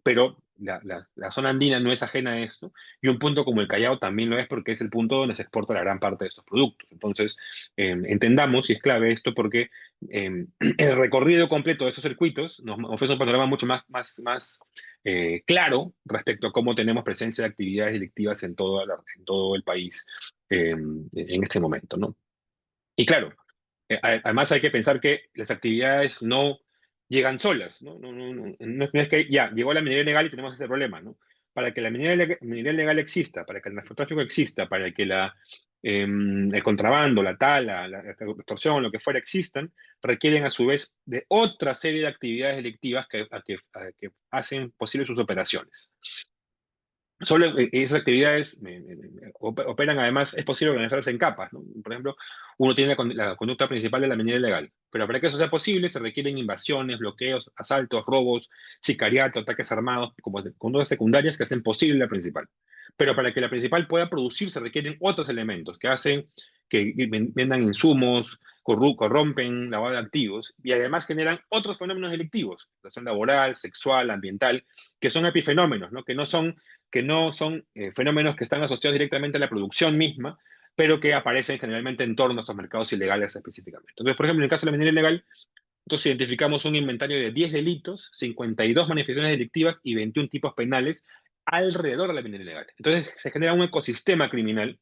Pero la zona andina no es ajena a esto, y un punto como el Callao también lo es porque es el punto donde se exporta la gran parte de estos productos. Entonces, entendamos, y es clave esto, porque el recorrido completo de estos circuitos nos ofrece un panorama mucho más claro respecto a cómo tenemos presencia de actividades delictivas en todo el país en este momento, ¿no? Y claro, además hay que pensar que las actividades no llegan solas, ¿no? No es que ya llegó la minería legal y tenemos ese problema, ¿no? Para que la minería legal exista, para que el narcotráfico exista, para que el contrabando, la tala, la extorsión, lo que fuera existan, requieren a su vez de otra serie de actividades delictivas que hacen posible sus operaciones. Solo esas actividades operan, además, es posible organizarlas en capas, ¿no? Por ejemplo, uno tiene la conducta principal de la minería ilegal, pero para que eso sea posible se requieren invasiones, bloqueos, asaltos, robos, sicariato, ataques armados, como conductas secundarias que hacen posible la principal. Pero para que la principal pueda producir se requieren otros elementos que hacen que vendan insumos, corrompen, lavado de activos, y además generan otros fenómenos delictivos: situación laboral, sexual, ambiental, que son epifenómenos, ¿no? Que no son fenómenos que están asociados directamente a la producción misma, pero que aparecen generalmente en torno a estos mercados ilegales específicamente. Entonces, por ejemplo, en el caso de la minería ilegal, nosotros identificamos un inventario de 10 delitos, 52 manifestaciones delictivas y 21 tipos penales alrededor de la minería ilegal. Entonces, se genera un ecosistema criminal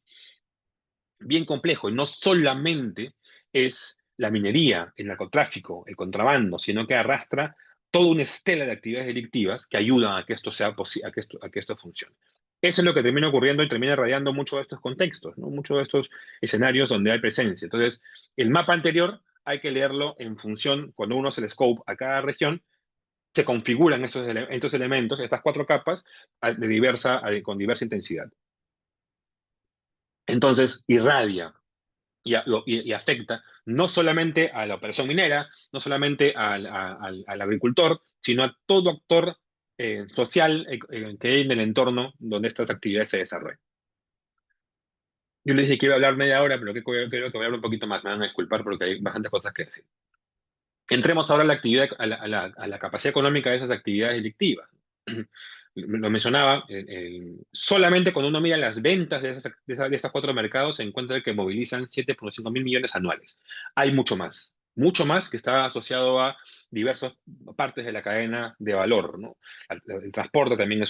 bien complejo, y no solamente es la minería, el narcotráfico, el contrabando, sino que arrastra toda una estela de actividades delictivas que ayudan a que esto sea a que esto funcione. Eso es lo que termina ocurriendo y termina radiando muchos de estos contextos, ¿no? Muchos de estos escenarios donde hay presencia. Entonces, el mapa anterior hay que leerlo en función, cuando uno hace el scope a cada región, se configuran estos elementos, estas 4 capas, con diversa intensidad. Entonces, irradia y afecta no solamente a la operación minera, no solamente al agricultor, sino a todo actor social que hay en el entorno donde estas actividades se desarrollan. Yo les dije que iba a hablar media hora, pero creo que voy a hablar un poquito más. Me van a disculpar porque hay bastantes cosas que decir. Entremos ahora a la actividad, a la capacidad económica de esas actividades delictivas. Lo mencionaba, solamente cuando uno mira las ventas de estos 4 mercados se encuentra que movilizan 7,5 mil millones anuales. Hay mucho más que está asociado a diversas partes de la cadena de valor, ¿no? El transporte también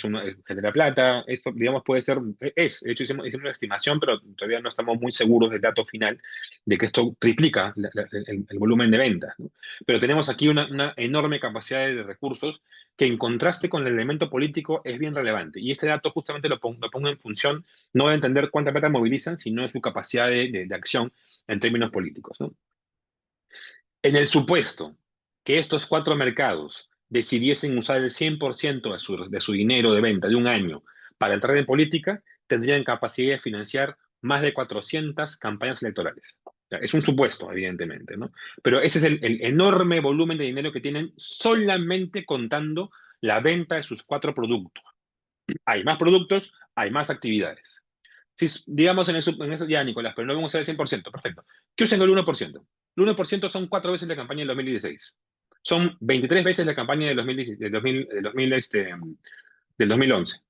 genera plata. Esto, digamos, puede ser, de hecho hicimos una estimación, pero todavía no estamos muy seguros del dato final de que esto triplica el volumen de ventas, ¿no? Pero tenemos aquí una enorme capacidad de recursos que, en contraste con el elemento político, es bien relevante. Y este dato justamente lo pongo en función no de entender cuánta plata movilizan, sino de su capacidad de acción en términos políticos, ¿no? En el supuesto que estos 4 mercados decidiesen usar el 100% de su dinero de venta de un año para entrar en política, tendrían capacidad de financiar más de 400 campañas electorales. O sea, es un supuesto, evidentemente, ¿no? Pero ese es el enorme volumen de dinero que tienen solamente contando la venta de sus 4 productos. Hay más productos, hay más actividades. Si, digamos en eso, ya, Nicolás, pero no vamos a usar el 100%, perfecto. ¿Qué usan el 1%? El 1% son 4 veces la campaña del 2016. Son 23 veces la campaña del 2010, del 2011.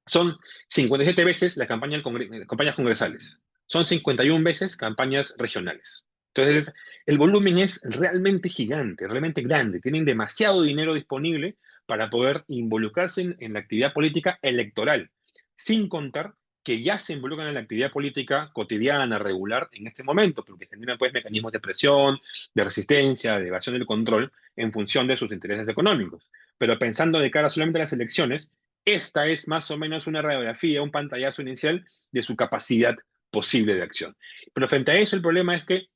Son 57 veces la campaña campañas congresales. Son 51 veces campañas regionales. Entonces, el volumen es realmente gigante, realmente grande. Tienen demasiado dinero disponible para poder involucrarse en la actividad política electoral, sin contar que ya se involucran en la actividad política cotidiana, regular, en este momento, porque generan pues mecanismos de presión, de resistencia, de evasión del control en función de sus intereses económicos. Pero pensando de cara solamente a las elecciones, esta es más o menos una radiografía, un pantallazo inicial de su capacidad posible de acción. Pero frente a eso, el problema es que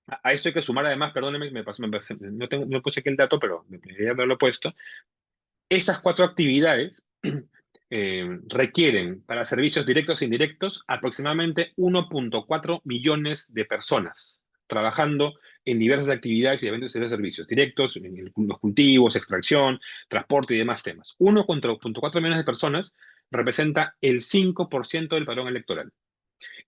a esto hay que sumar además, perdónenme, no puse aquí el dato, pero me debería haberlo puesto. Estas cuatro actividades requieren para servicios directos e indirectos aproximadamente 1,4 millones de personas trabajando en diversas actividades y eventos de servicios directos, en los cultivos, extracción, transporte y demás temas. 1,4 millones de personas representa el 5% del padrón electoral.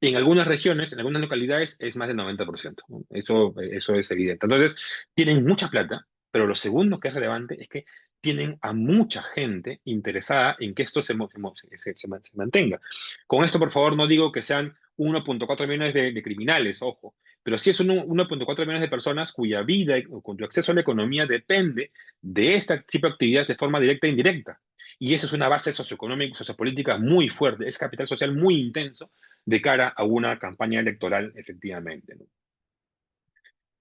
En algunas regiones, en algunas localidades, es más del 90%, ¿no? Eso es evidente. Entonces, tienen mucha plata, pero lo segundo que es relevante es que tienen a mucha gente interesada en que esto se mantenga. Con esto, por favor, no digo que sean 1,4 millones de criminales, ojo, pero sí es 1,4 millones de personas cuya vida o cuyo acceso a la economía depende de este tipo de actividades de forma directa e indirecta. Y eso es una base socioeconómica, sociopolítica muy fuerte, es capital social muy intenso de cara a una campaña electoral, efectivamente, ¿no?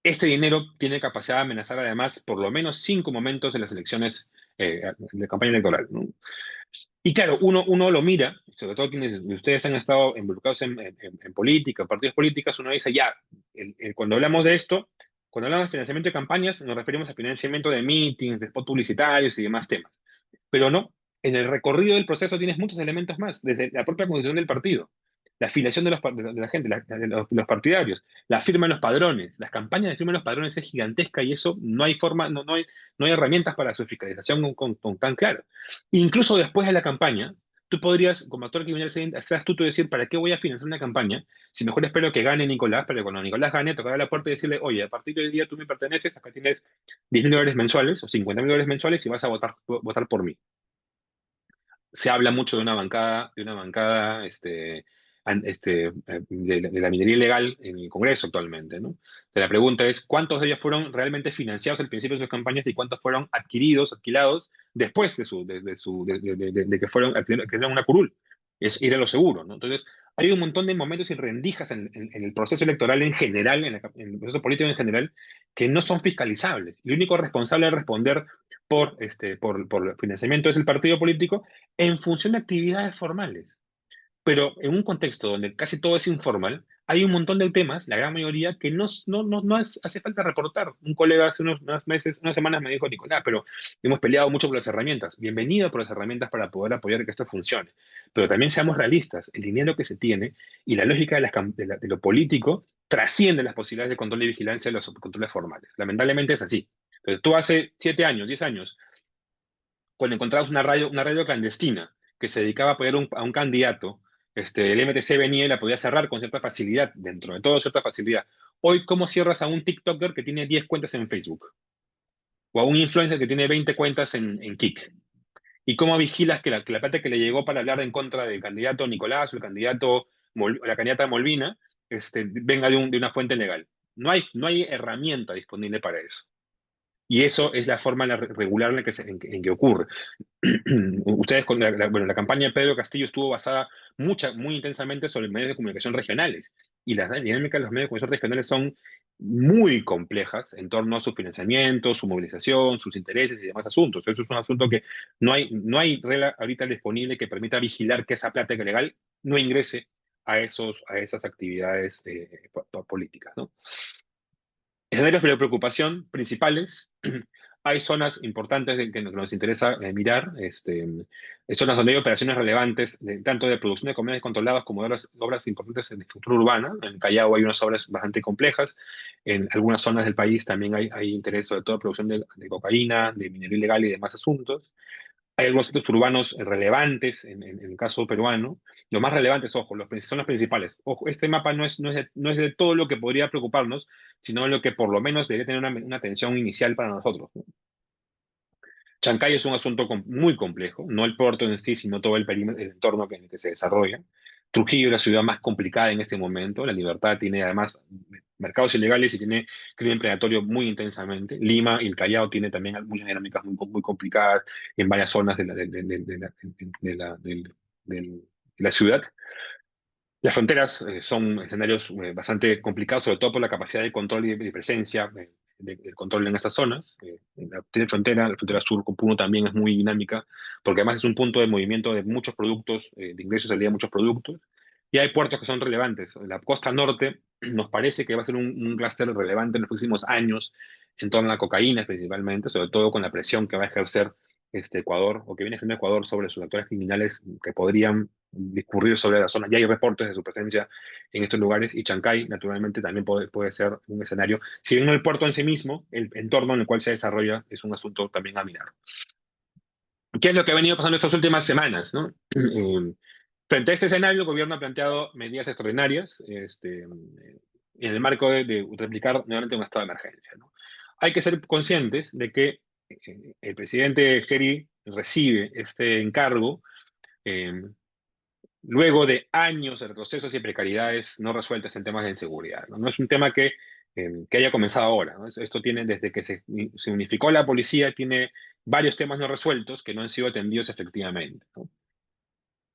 Este dinero tiene capacidad de amenazar además por lo menos 5 momentos de las elecciones de campaña electoral, ¿no? Y claro, uno lo mira, sobre todo quienes de ustedes han estado involucrados en política, en partidos políticos, uno dice, ya, cuando hablamos de esto, cuando hablamos de financiamiento de campañas, nos referimos a financiamiento de meetings, de spots publicitarios y demás temas. Pero no, en el recorrido del proceso tienes muchos elementos más, desde la propia constitución del partido, la afiliación de la gente, los partidarios, la firma en los padrones, las campañas de firma en los padrones es gigantesca y eso no hay forma, no hay herramientas para su fiscalización con tan claro. Incluso después de la campaña, tú podrías, como actor criminal, ser astuto y decir, ¿para qué voy a financiar una campaña? Si mejor espero que gane Nicolás, pero cuando Nicolás gane, tocar a la puerta y decirle, oye, a partir de hoy día tú me perteneces, acá tienes 10 mil dólares mensuales o 50 mil dólares mensuales y vas a votar por mí. Se habla mucho de una bancada de la minería ilegal en el Congreso actualmente, ¿no? La pregunta es, ¿cuántos de ellos fueron realmente financiados al principio de sus campañas y cuántos fueron alquilados después de que adquirieron una curul? Es ir a lo seguro, ¿no? Entonces, hay un montón de momentos y rendijas en el proceso electoral en general, en el proceso político en general, que no son fiscalizables. El único responsable de responder por financiamiento es el partido político en función de actividades formales. Pero en un contexto donde casi todo es informal, hay un montón de temas, la gran mayoría, que hace falta reportar. Un colega hace unos meses, unas semanas me dijo, Nicolás, pero hemos peleado mucho por las herramientas. Bienvenido por las herramientas para poder apoyar que esto funcione. Pero también seamos realistas, el dinero que se tiene y la lógica de lo político trasciende las posibilidades de control y vigilancia de los controles formales. Lamentablemente es así. Entonces, tú hace 7 años, 10 años, cuando encontrabas una radio clandestina que se dedicaba a apoyar a un candidato, el MTC venía y la podía cerrar con cierta facilidad, dentro de todo cierta facilidad. Hoy, ¿cómo cierras a un TikToker que tiene 10 cuentas en Facebook? O a un influencer que tiene 20 cuentas en Kik. ¿Y cómo vigilas que la plata que le llegó para hablar en contra del candidato Nicolás o el candidato, o la candidata Molvina, venga de una fuente legal? No hay herramienta disponible para eso. Y eso es la forma regular en que ocurre. Ustedes bueno, la campaña de Pedro Castillo estuvo basada muy intensamente sobre medios de comunicación regionales. Y las dinámicas de los medios de comunicación regionales son muy complejas en torno a su financiamiento, su movilización, sus intereses y demás asuntos. Eso es un asunto que no hay regla ahorita disponible que permita vigilar que esa plata legal no ingrese a esas actividades políticas, ¿no? Escenarios de preocupación principales. Hay zonas importantes que nos interesa mirar, zonas donde hay operaciones relevantes, tanto de producción de comunidades controladas como de obras importantes en infraestructura urbana. En Callao hay unas obras bastante complejas. En algunas zonas del país también hay interés, sobre todo producción de cocaína, de minería ilegal y demás asuntos. Hay algunos sitios urbanos relevantes en el caso peruano. Los más relevantes, ojo, son los principales. Ojo, este mapa no es de todo lo que podría preocuparnos, sino lo que por lo menos debería tener una atención inicial para nosotros, ¿no? Chancay es un asunto muy complejo, no el puerto en sí, sino todo el perímetro, el entorno en el que se desarrolla. Trujillo es la ciudad más complicada en este momento. La Libertad tiene además mercados ilegales y tiene crimen predatorio muy intensamente. Lima y el Callao tiene también muchas dinámicas muy complicadas en varias zonas la ciudad. Las fronteras son escenarios bastante complicados, sobre todo por la capacidad de control y presencia del control en estas zonas. La frontera sur con Puno también es muy dinámica, porque además es un punto de movimiento de muchos productos, de ingresos y salida de muchos productos. Y hay puertos que son relevantes. La costa norte nos parece que va a ser un clúster relevante en los próximos años en torno a la cocaína principalmente, sobre todo con la presión que va a ejercer Ecuador, o que viene ejerciendo Ecuador sobre sus actores criminales que podrían discurrir sobre la zona. Ya hay reportes de su presencia en estos lugares, y Chancay, naturalmente, también puede ser un escenario. Si bien no el puerto en sí mismo, el entorno en el cual se desarrolla es un asunto también a mirar. ¿Qué es lo que ha venido pasando estas últimas semanas, ¿no? Frente a este escenario, el gobierno ha planteado medidas extraordinarias en el marco de replicar nuevamente un estado de emergencia, ¿no? Hay que ser conscientes de que el presidente Geri recibe este encargo eh, luego de años de retrocesos y precariedades no resueltas en temas de inseguridad. No, no es un tema que haya comenzado ahora, ¿no? Esto tiene, desde que se unificó la policía, tiene varios temas no resueltos que no han sido atendidos efectivamente, ¿no?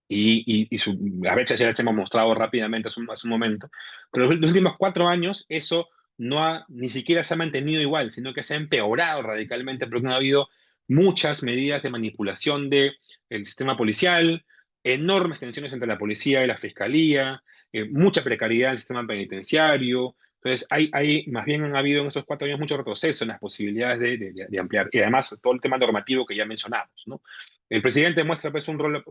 Las brechas ya las hemos mostrado rápidamente hace un momento, pero los últimos 4 años eso ni siquiera se ha mantenido igual, sino que se ha empeorado radicalmente porque ha habido muchas medidas de manipulación del sistema policial, enormes tensiones entre la policía y la fiscalía, mucha precariedad en el sistema penitenciario. Entonces, más bien han habido en estos 4 años mucho retroceso en las posibilidades de ampliar. Y además, todo el tema normativo que ya mencionamos, ¿no? El presidente muestra pues un rol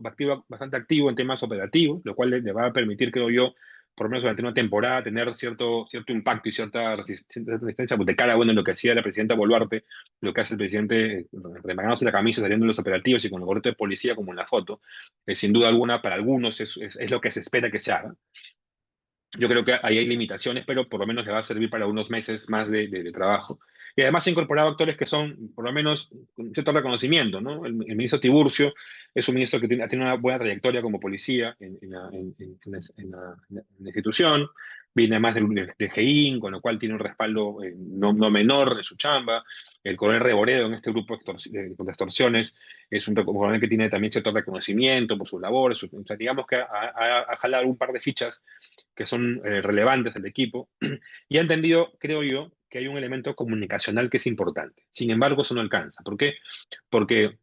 bastante activo en temas operativos, lo cual le va a permitir, creo yo, por lo menos durante una temporada, tener cierto impacto y cierta resistencia, pues, de cara, bueno, en lo que hacía la presidenta Boluarte, lo que hace el presidente remangándose la camisa, saliendo de los operativos y con el gorrito de policía, como en la foto. Sin duda alguna, para algunos es lo que se espera que se haga. Yo creo que ahí hay limitaciones, pero por lo menos le va a servir para unos meses más de trabajo. Y además ha incorporado actores que son, por lo menos, con cierto reconocimiento, ¿no? El ministro Tiburcio es un ministro que tiene una buena trayectoria como policía en la institución. Viene más de GEIN, con lo cual tiene un respaldo no menor de su chamba. El coronel Reboredo en este grupo de extorsiones es un coronel que tiene también cierto reconocimiento por sus labores. O sea, digamos que ha jalado un par de fichas que son relevantes del equipo, y ha entendido, creo yo, que hay un elemento comunicacional que es importante. Sin embargo, eso no alcanza. ¿Por qué? Porque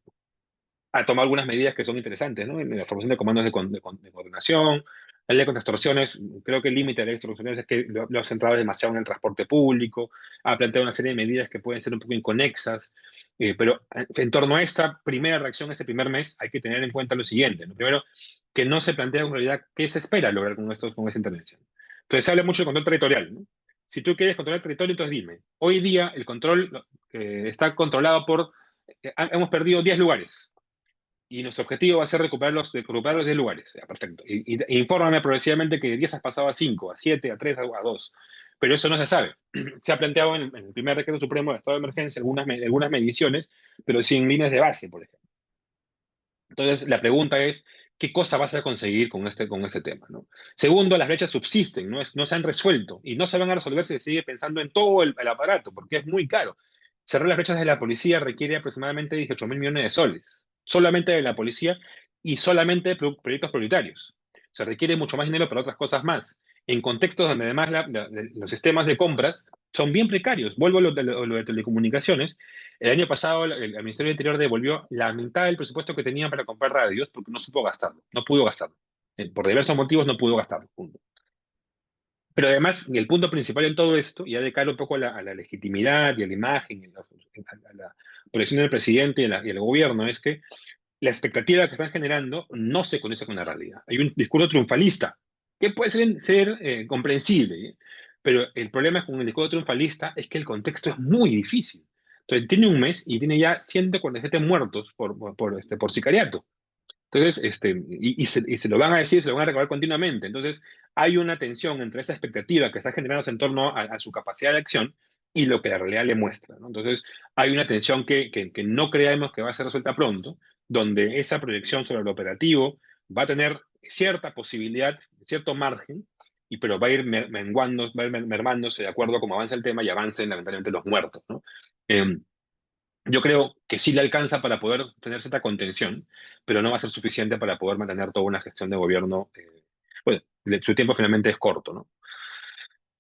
ha tomado algunas medidas que son interesantes, ¿no? En la formación de comandos de coordinación, la ley contra extorsiones. Creo que el límite de la ley contra extorsiones es que lo ha centrado demasiado en el transporte público, ha planteado una serie de medidas que pueden ser un poco inconexas, pero en torno a esta primera reacción, este primer mes, hay que tener en cuenta lo siguiente, ¿no? Primero, que no se plantea en realidad qué se espera lograr con esta intervención. Entonces, se habla mucho de control territorial, ¿no? Si tú quieres controlar el territorio, entonces dime, hoy día el control está controlado hemos perdido 10 lugares, y nuestro objetivo va a ser recuperar los 10 lugares. Ya, perfecto. E infórmame progresivamente que de 10 has pasado a 5, a 7, a 3, a 2. Pero eso no se sabe. Se ha planteado en el primer decreto supremo de estado de emergencia algunas mediciones, pero sin líneas de base, por ejemplo. Entonces, la pregunta es, ¿qué cosa vas a conseguir con este tema, ¿no? Segundo, las brechas subsisten, no se han resuelto y no se van a resolver si se sigue pensando en todo el aparato, porque es muy caro. Cerrar las brechas de la policía requiere aproximadamente 18.000 millones de soles, solamente de la policía y solamente de proyectos prioritarios. Se requiere mucho más dinero para otras cosas más, en contextos donde además los sistemas de compras son bien precarios. Vuelvo a lo de telecomunicaciones. El año pasado el Ministerio del Interior devolvió la mitad del presupuesto que tenían para comprar radios porque no supo gastarlo, no pudo gastarlo. Por diversos motivos no pudo gastarlo. Punto. Pero además, y el punto principal en todo esto, ya de cara un poco a la legitimidad y a la imagen, a la proyección del presidente y al gobierno, es que la expectativa que están generando no se conoce con la realidad. Hay un discurso triunfalista que puede ser comprensible, ¿eh? Pero el problema con el discurso triunfalista es que el contexto es muy difícil. Entonces, tiene un mes y tiene ya 147 muertos por sicariato. Entonces, y se lo van a decir, se lo van a recordar continuamente. Entonces, hay una tensión entre esa expectativa que está generándose en torno a su capacidad de acción y lo que la realidad le muestra, ¿no? Entonces, hay una tensión que no creemos que va a ser resuelta pronto, donde esa proyección sobre lo operativo va a tener cierta posibilidad, cierto margen, pero va a ir menguando, va a ir mermándose de acuerdo a cómo avanza el tema y avancen lamentablemente los muertos, ¿no? Yo creo que sí le alcanza para poder tener cierta contención, pero no va a ser suficiente para poder mantener toda una gestión de gobierno. Bueno, su tiempo finalmente es corto, ¿no?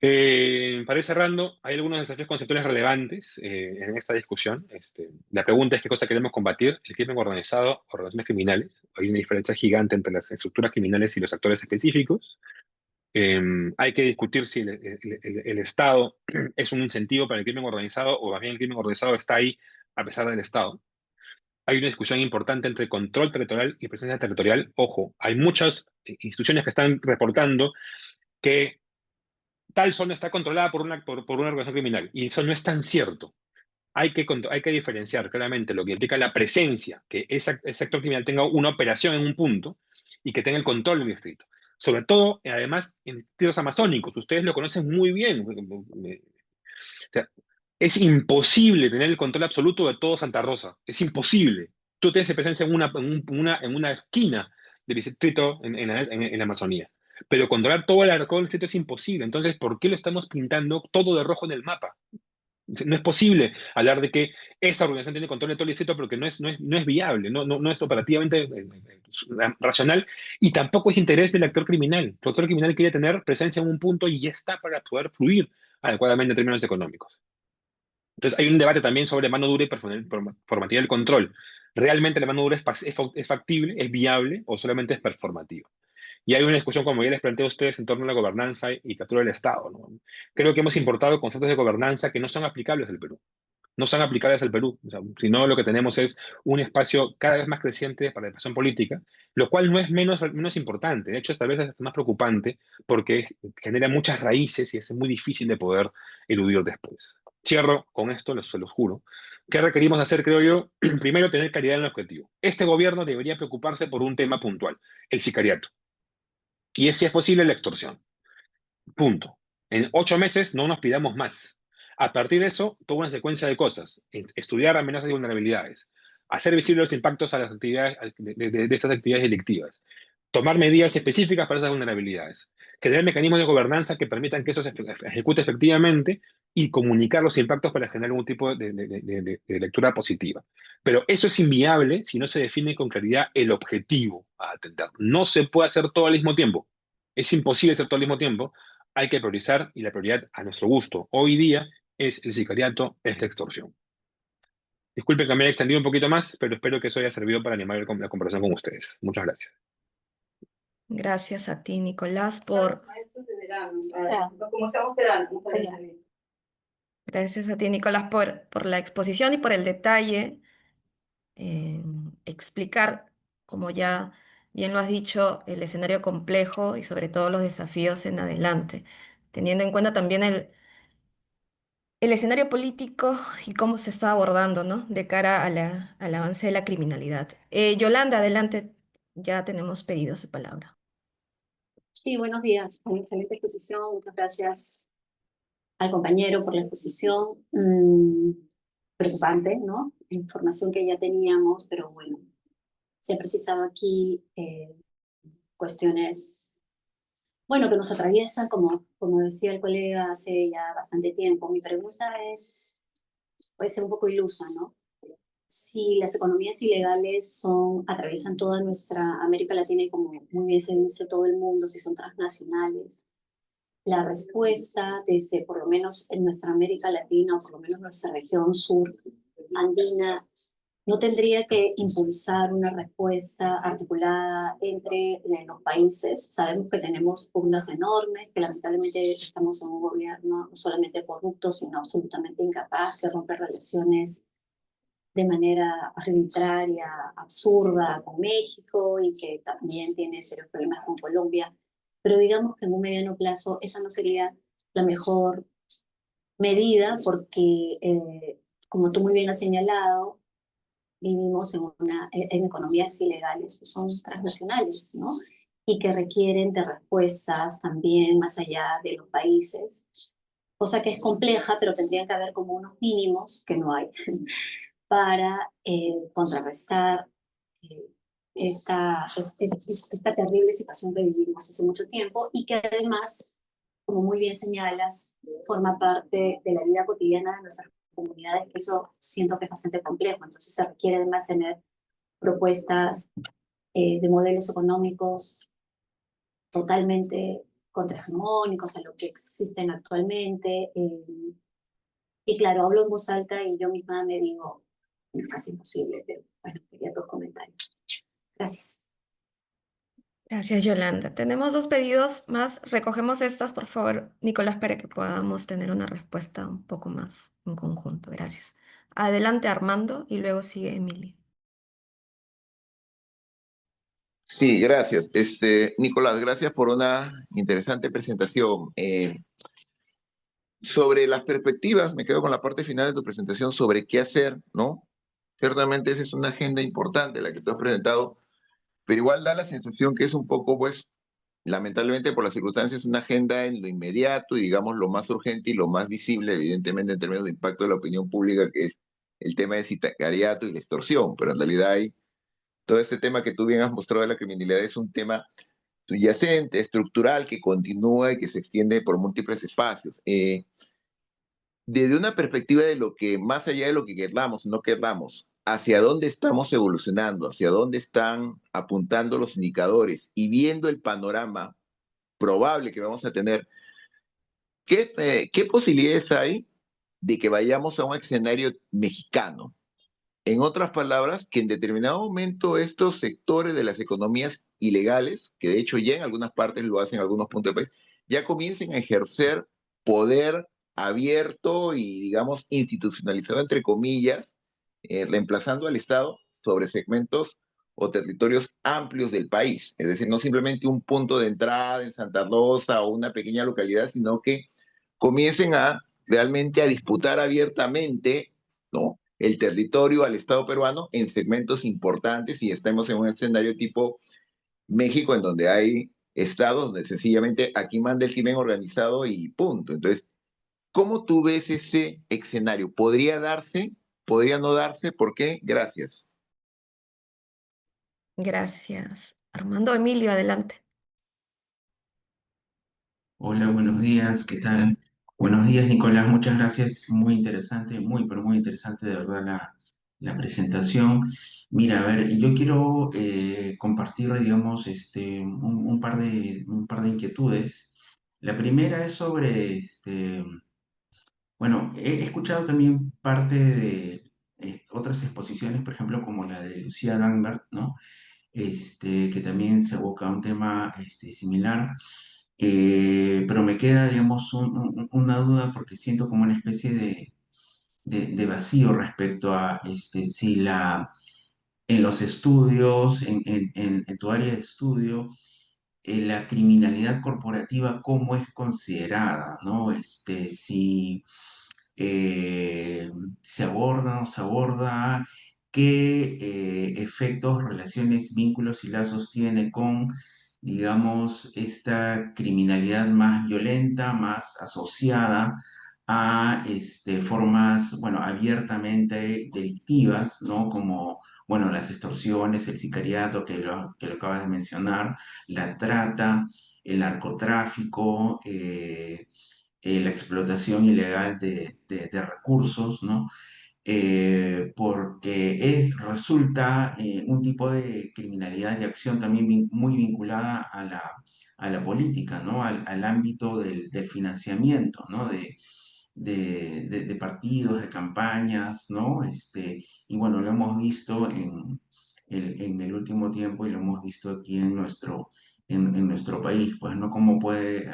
Para ir cerrando, hay algunos desafíos conceptuales relevantes en esta discusión. La pregunta es qué cosa queremos combatir: el crimen organizado o relaciones criminales. Hay una diferencia gigante entre las estructuras criminales y los actores específicos. Hay que discutir si el Estado es un incentivo para el crimen organizado o más bien el crimen organizado está ahí a pesar del Estado. Hay una discusión importante entre control territorial y presencia territorial. Ojo, hay muchas instituciones que están reportando que tal zona está controlada por una organización criminal, y eso no es tan cierto. Hay que diferenciar claramente lo que implica la presencia, que ese actor criminal tenga una operación en un punto y que tenga el control del distrito. Sobre todo, además, en distritos amazónicos. Ustedes lo conocen muy bien. O sea, es imposible tener el control absoluto de todo Santa Rosa. Es imposible. Tú tienes presencia en una esquina del distrito en la Amazonía. Pero controlar todo el distrito es imposible. Entonces, ¿por qué lo estamos pintando todo de rojo en el mapa? No es posible hablar de que esa organización tiene control de todo el distrito porque no es viable, no es operativamente racional, y tampoco es interés del actor criminal. El actor criminal quiere tener presencia en un punto y ya está, para poder fluir adecuadamente en términos económicos. Entonces hay un debate también sobre mano dura y performativa del control. ¿Realmente la mano dura es factible, es viable o solamente es performativa? Y hay una discusión, como ya les planteé a ustedes, en torno a la gobernanza y captura del Estado, ¿no? Creo que hemos importado conceptos de gobernanza que no son aplicables al Perú. No son aplicables al Perú. O sea, sino lo que tenemos es un espacio cada vez más creciente para la expresión política, lo cual no es menos importante. De hecho, esta vez es más preocupante porque genera muchas raíces y es muy difícil de poder eludir después. Cierro con esto, se los juro. ¿Qué requerimos hacer, creo yo? Primero, tener claridad en el objetivo. Este gobierno debería preocuparse por un tema puntual: el sicariato. Y si es posible, la extorsión. Punto. En 8 meses no nos pidamos más. A partir de eso, toda una secuencia de cosas: estudiar amenazas y vulnerabilidades, hacer visibles los impactos a las actividades, de estas actividades delictivas, tomar medidas específicas para esas vulnerabilidades, crear mecanismos de gobernanza que permitan que eso se ejecute efectivamente, y comunicar los impactos para generar algún tipo de lectura positiva. Pero eso es inviable si no se define con claridad el objetivo a atender. No se puede hacer todo al mismo tiempo. Es imposible hacer todo al mismo tiempo. Hay que priorizar, y la prioridad, a nuestro gusto, hoy día, es el sicariato, es la extorsión. Disculpen que me haya extendido un poquito más, pero espero que eso haya servido para animar la conversación con ustedes. Muchas gracias. Gracias a ti, Nicolás, Somos por... maestros de verano, ¿cómo estamos quedando? Gracias a ti, Nicolás, por la exposición y por el detalle, explicar, como ya bien lo has dicho, el escenario complejo y sobre todo los desafíos en adelante, teniendo en cuenta también el escenario político y cómo se está abordando, ¿no? De cara a al avance de la criminalidad. Yolanda, adelante, ya tenemos pedidos de palabra. Sí, buenos días. Una excelente exposición. Muchas gracias al compañero por la exposición. Preocupante, ¿no? Información que ya teníamos, pero bueno, se han precisado aquí cuestiones, bueno, que nos atraviesan, como decía el colega hace ya bastante tiempo. Mi pregunta puede ser un poco ilusa, ¿no? Si las economías ilegales atraviesan toda nuestra América Latina y, como muy bien se dice, todo el mundo, si son transnacionales, la respuesta desde, por lo menos en nuestra América Latina, o por lo menos nuestra región sur andina, no tendría que impulsar una respuesta articulada entre los países. Sabemos que tenemos pugnas enormes, que lamentablemente estamos en un gobierno no solamente corrupto, sino absolutamente incapaz, que rompe relaciones de manera arbitraria, absurda con México, y que también tiene serios problemas con Colombia. Pero digamos que en un mediano plazo esa no sería la mejor medida, porque, como tú muy bien has señalado, vivimos en economías ilegales que son transnacionales, ¿no? Y que requieren de respuestas también más allá de los países, cosa que es compleja, pero tendrían que haber como unos mínimos que no hay para contrarrestar eh, esta terrible situación que vivimos hace mucho tiempo, y que además, como muy bien señalas, forma parte de la vida cotidiana de nuestras comunidades, que eso siento que es bastante complejo. Entonces se requiere además tener propuestas de modelos económicos totalmente contrahegemónicos a lo que existen actualmente. Y claro, hablo en voz alta y yo misma me digo, es casi imposible, pero bueno, quería tus comentarios. Gracias. Gracias, Yolanda. Tenemos dos pedidos más. Recogemos estas, por favor, Nicolás, para que podamos tener una respuesta un poco más en conjunto. Gracias. Adelante, Armando, y luego sigue Emilia. Sí, gracias. Nicolás, gracias por una interesante presentación. Sobre las perspectivas, me quedo con la parte final de tu presentación sobre qué hacer, ¿no? Ciertamente esa es una agenda importante la que tú has presentado, pero igual da la sensación que es un poco, pues, lamentablemente por las circunstancias, una agenda en lo inmediato y digamos lo más urgente y lo más visible, evidentemente en términos de impacto de la opinión pública, que es el tema de sicariato y la extorsión, pero en realidad hay todo este tema que tú bien has mostrado de la criminalidad es un tema subyacente, estructural, que continúa y que se extiende por múltiples espacios. Desde una perspectiva de lo que, más allá de lo que queramos, no queramos, hacia dónde estamos evolucionando, hacia dónde están apuntando los indicadores y viendo el panorama probable que vamos a tener, ¿qué posibilidades hay de que vayamos a un escenario mexicano? En otras palabras, que en determinado momento estos sectores de las economías ilegales, que de hecho ya en algunas partes lo hacen en algunos puntos del país, ya comiencen a ejercer poder abierto y, digamos, institucionalizado, entre comillas, reemplazando al Estado sobre segmentos o territorios amplios del país. Es decir, no simplemente un punto de entrada en Santa Rosa o una pequeña localidad, sino que comiencen a realmente a disputar abiertamente, ¿no?, el territorio al Estado peruano en segmentos importantes y estemos en un escenario tipo México en donde hay estados donde sencillamente aquí manda el crimen organizado y punto. Entonces, ¿cómo tú ves ese escenario? ¿Podría darse? ¿Podría no darse? ¿Por qué? Gracias. Gracias. Armando, Emilio, adelante. Hola, buenos días, ¿qué tal? Buenos días, Nicolás, muchas gracias. Muy interesante, muy, pero muy interesante de verdad la presentación. Mira, a ver, yo quiero compartir, digamos, un par de inquietudes. La primera es sobre, bueno, he escuchado también parte de otras exposiciones, por ejemplo, como la de Lucía Dangbert, ¿no? Que también se aboca a un tema similar. Pero me queda, digamos, una duda porque siento como una especie de vacío respecto a si en los estudios, en tu área de estudio, la criminalidad corporativa, ¿cómo es considerada? ¿No? Si eh, se aborda o no se aborda, qué efectos, relaciones, vínculos y lazos tiene con, digamos, esta criminalidad más violenta, más asociada a formas, bueno, abiertamente delictivas, ¿no? Como, bueno, las extorsiones, el sicariato, que lo acabas de mencionar, la trata, el narcotráfico, la explotación ilegal de recursos, ¿no? Porque resulta un tipo de criminalidad de acción también muy vinculada a la política, ¿no? Al ámbito del financiamiento, ¿no? De partidos, de campañas, ¿no? Y bueno, lo hemos visto en el último tiempo y lo hemos visto aquí en nuestro país, pues, ¿no? Cómo puede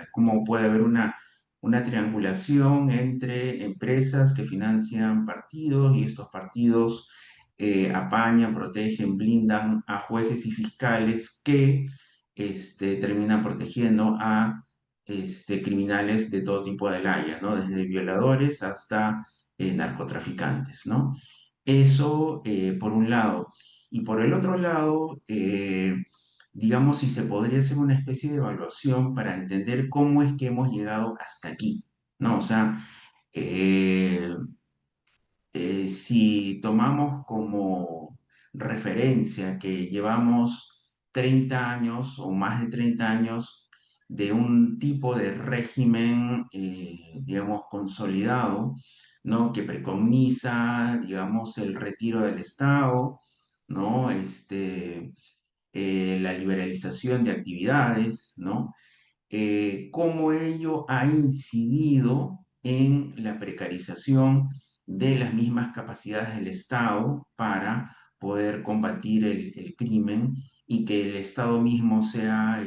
haber una triangulación entre empresas que financian partidos y estos partidos apañan, protegen, blindan a jueces y fiscales que terminan protegiendo a criminales de todo tipo de laya, ¿no? Desde violadores hasta narcotraficantes, ¿no? Eso por un lado. Y por el otro lado, digamos, si se podría hacer una especie de evaluación para entender cómo es que hemos llegado hasta aquí, ¿no? O sea, eh, si tomamos como referencia que llevamos 30 años o más de 30 años de un tipo de régimen, digamos, consolidado, ¿no? Que preconiza, digamos, el retiro del Estado, ¿no? La liberalización de actividades, ¿no? Cómo ello ha incidido en la precarización de las mismas capacidades del Estado para poder combatir el crimen y que el Estado mismo sea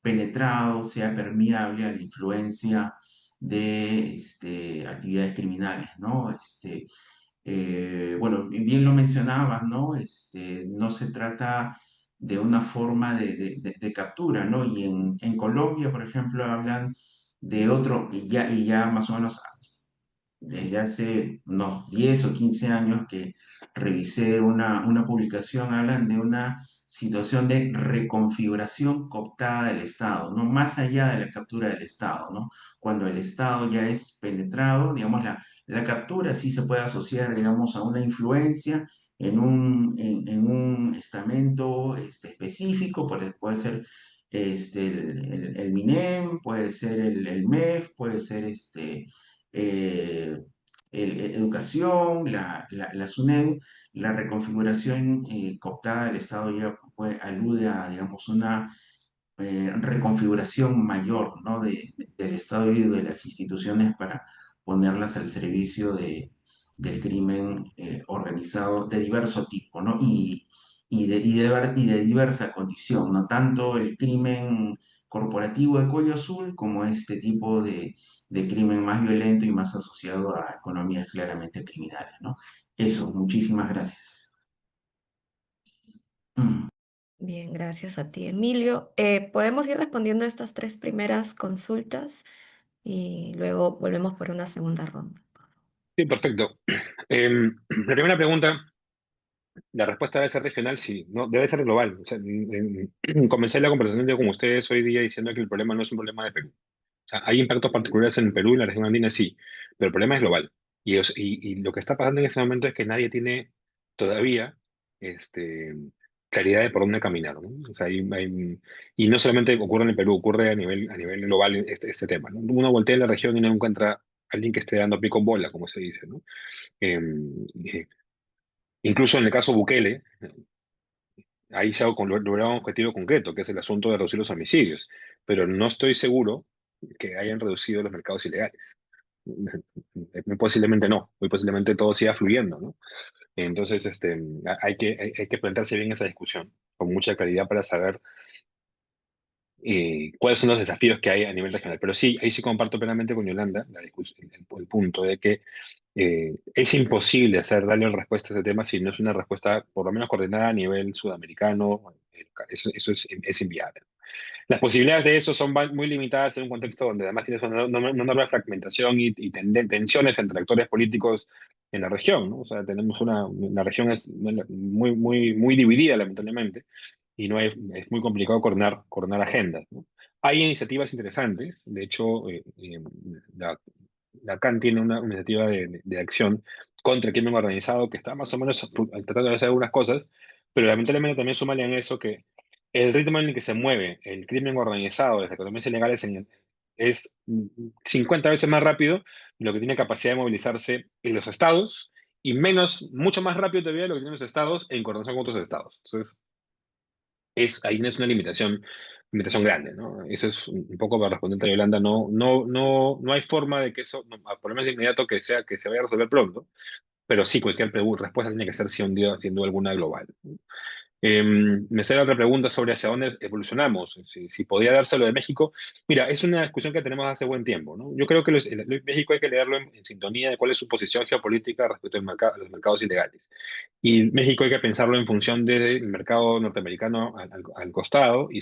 penetrado, sea permeable a la influencia de actividades criminales, ¿no? Bueno, bien lo mencionabas, ¿no? No se trata de una forma de captura, ¿no? Y en Colombia, por ejemplo, hablan de otro, y ya más o menos desde hace unos 10 o 15 años que revisé una publicación, hablan de una situación de reconfiguración cooptada del Estado, ¿no? Más allá de la captura del Estado, ¿no? Cuando el Estado ya es penetrado, digamos, la captura sí se puede asociar, digamos, a una influencia en un estamento específico, puede ser el MINEM, puede ser el MEF, puede ser eh, educación, la SUNEDU. La reconfiguración cooptada del Estado ya alude a, digamos, una reconfiguración mayor, ¿no? Del Estado y de las instituciones para ponerlas al servicio del crimen organizado de diverso tipo, ¿no? Y de diversa condición, no tanto el crimen corporativo de cuello azul como este tipo de crimen más violento y más asociado a economías claramente criminales, ¿no? Eso, muchísimas gracias. Mm. Bien, gracias a ti, Emilio. Podemos ir respondiendo a estas tres primeras consultas y luego volvemos por una segunda ronda. Sí, perfecto. La primera pregunta, la respuesta debe ser regional, sí, no, debe ser global. O sea, comencé la conversación yo con ustedes hoy día diciendo que el problema no es un problema de Perú. O sea, hay impactos particulares en Perú y en la región andina, sí, pero el problema es global. Y lo que está pasando en este momento es que nadie tiene todavía este, claridad de por dónde caminar, ¿no? O sea, y no solamente ocurre en el Perú, ocurre a nivel global este tema, ¿no? Uno voltea en la región y no encuentra a alguien que esté dando pico en bola, como se dice, ¿no? Eh, Incluso en el caso Bukele, ahí se ha logrado un objetivo concreto, que es el asunto de reducir los homicidios, pero no estoy seguro que hayan reducido los mercados ilegales. Muy posiblemente no, muy posiblemente todo siga fluyendo, ¿no? Entonces, hay que plantearse bien esa discusión con mucha claridad para saber cuáles son los desafíos que hay a nivel regional. Pero sí, ahí sí comparto plenamente con Yolanda el punto de que es imposible darle respuesta a este tema si no es una respuesta por lo menos coordinada a nivel sudamericano. Eso es inviable. Las posibilidades de eso son muy limitadas en un contexto donde además tienes una enorme fragmentación y tensiones entre actores políticos en la región, ¿no? O sea, la región es muy dividida, lamentablemente, y no es muy complicado coordinar agendas, ¿no? Hay iniciativas interesantes, de hecho, la CAN tiene una iniciativa de acción contra el crimen organizado que está más o menos tratando de hacer algunas cosas, pero lamentablemente también súmale en eso que el ritmo en el que se mueve el crimen organizado de las economías ilegales es 50 veces más rápido de lo que tiene capacidad de movilizarse en los estados y mucho más rápido todavía de lo que tienen los estados en coordinación con otros estados. Entonces, ahí no es una limitación grande, ¿no? Eso es un poco para responder a Yolanda. No hay forma de que eso, por lo menos de inmediato, que se vaya a resolver pronto, pero sí, cualquier respuesta tiene que ser sin duda alguna global. Me sale otra pregunta sobre hacia dónde evolucionamos, si podría darse lo de México. Mira, es una discusión que tenemos hace buen tiempo, ¿no? Yo creo que México hay que leerlo en sintonía de cuál es su posición geopolítica respecto a los mercados ilegales. Y México hay que pensarlo en función del mercado norteamericano al costado y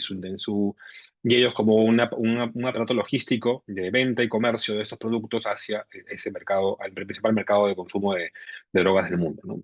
ellos como un aparato logístico de venta y comercio de esos productos hacia ese mercado, al principal mercado de consumo de drogas del mundo, ¿no?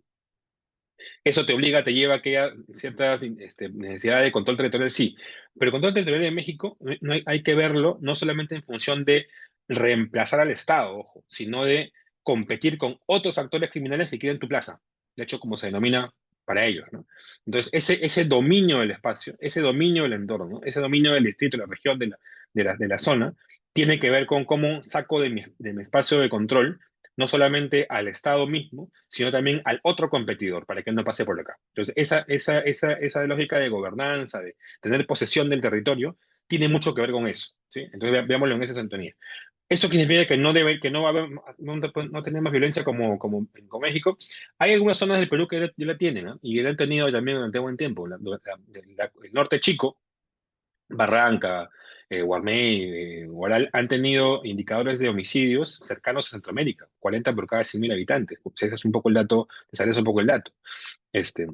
Eso te lleva a que haya ciertas necesidades de control territorial, sí, pero el control territorial de México no hay que verlo no solamente en función de reemplazar al Estado, ojo, sino de competir con otros actores criminales que quieren tu plaza, de hecho, como se denomina para ellos, ¿no? Entonces, ese dominio del espacio, ese dominio del entorno, ese dominio del distrito, de la región, de la zona, tiene que ver con cómo saco de mi espacio de control, no solamente al Estado mismo, sino también al otro competidor, para que él no pase por acá. Entonces, esa lógica de gobernanza, de tener posesión del territorio, tiene mucho que ver con eso, ¿sí? Entonces, veámoslo en esa sintonía. ¿Eso significa que que no va a haber, no tenemos violencia como con México? Hay algunas zonas del Perú que ya la tienen, ¿no? Y la han tenido también durante buen tiempo. El norte chico, Barranca, Guarmey, Huaral, han tenido indicadores de homicidios cercanos a Centroamérica, 40 por cada 100.000 habitantes. Pues ese es un poco el dato, te sale un poco el dato. Este,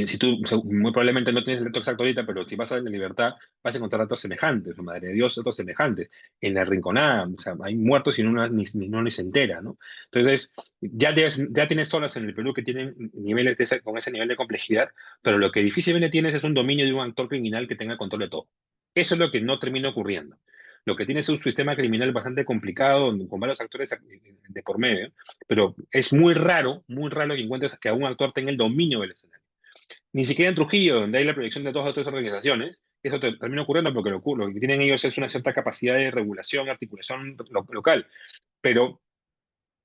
si tú, muy probablemente no tienes el dato exacto ahorita, pero si vas a la Libertad, vas a encontrar datos semejantes, o Madre de Dios, datos semejantes. En la Rinconada, o sea, hay muertos y uno ni se entera, ¿no? Entonces, ya tienes zonas en el Perú que tienen niveles con ese nivel de complejidad, pero lo que difícilmente tienes es un dominio de un actor criminal que tenga control de todo. Eso es lo que no termina ocurriendo. Lo que tiene es un sistema criminal bastante complicado, con varios actores de por medio, pero es muy raro que encuentres que un actor tenga el dominio del escenario. Ni siquiera en Trujillo, donde hay la proyección de dos o tres organizaciones, eso termina ocurriendo porque lo que tienen ellos es una cierta capacidad de regulación, articulación local, pero,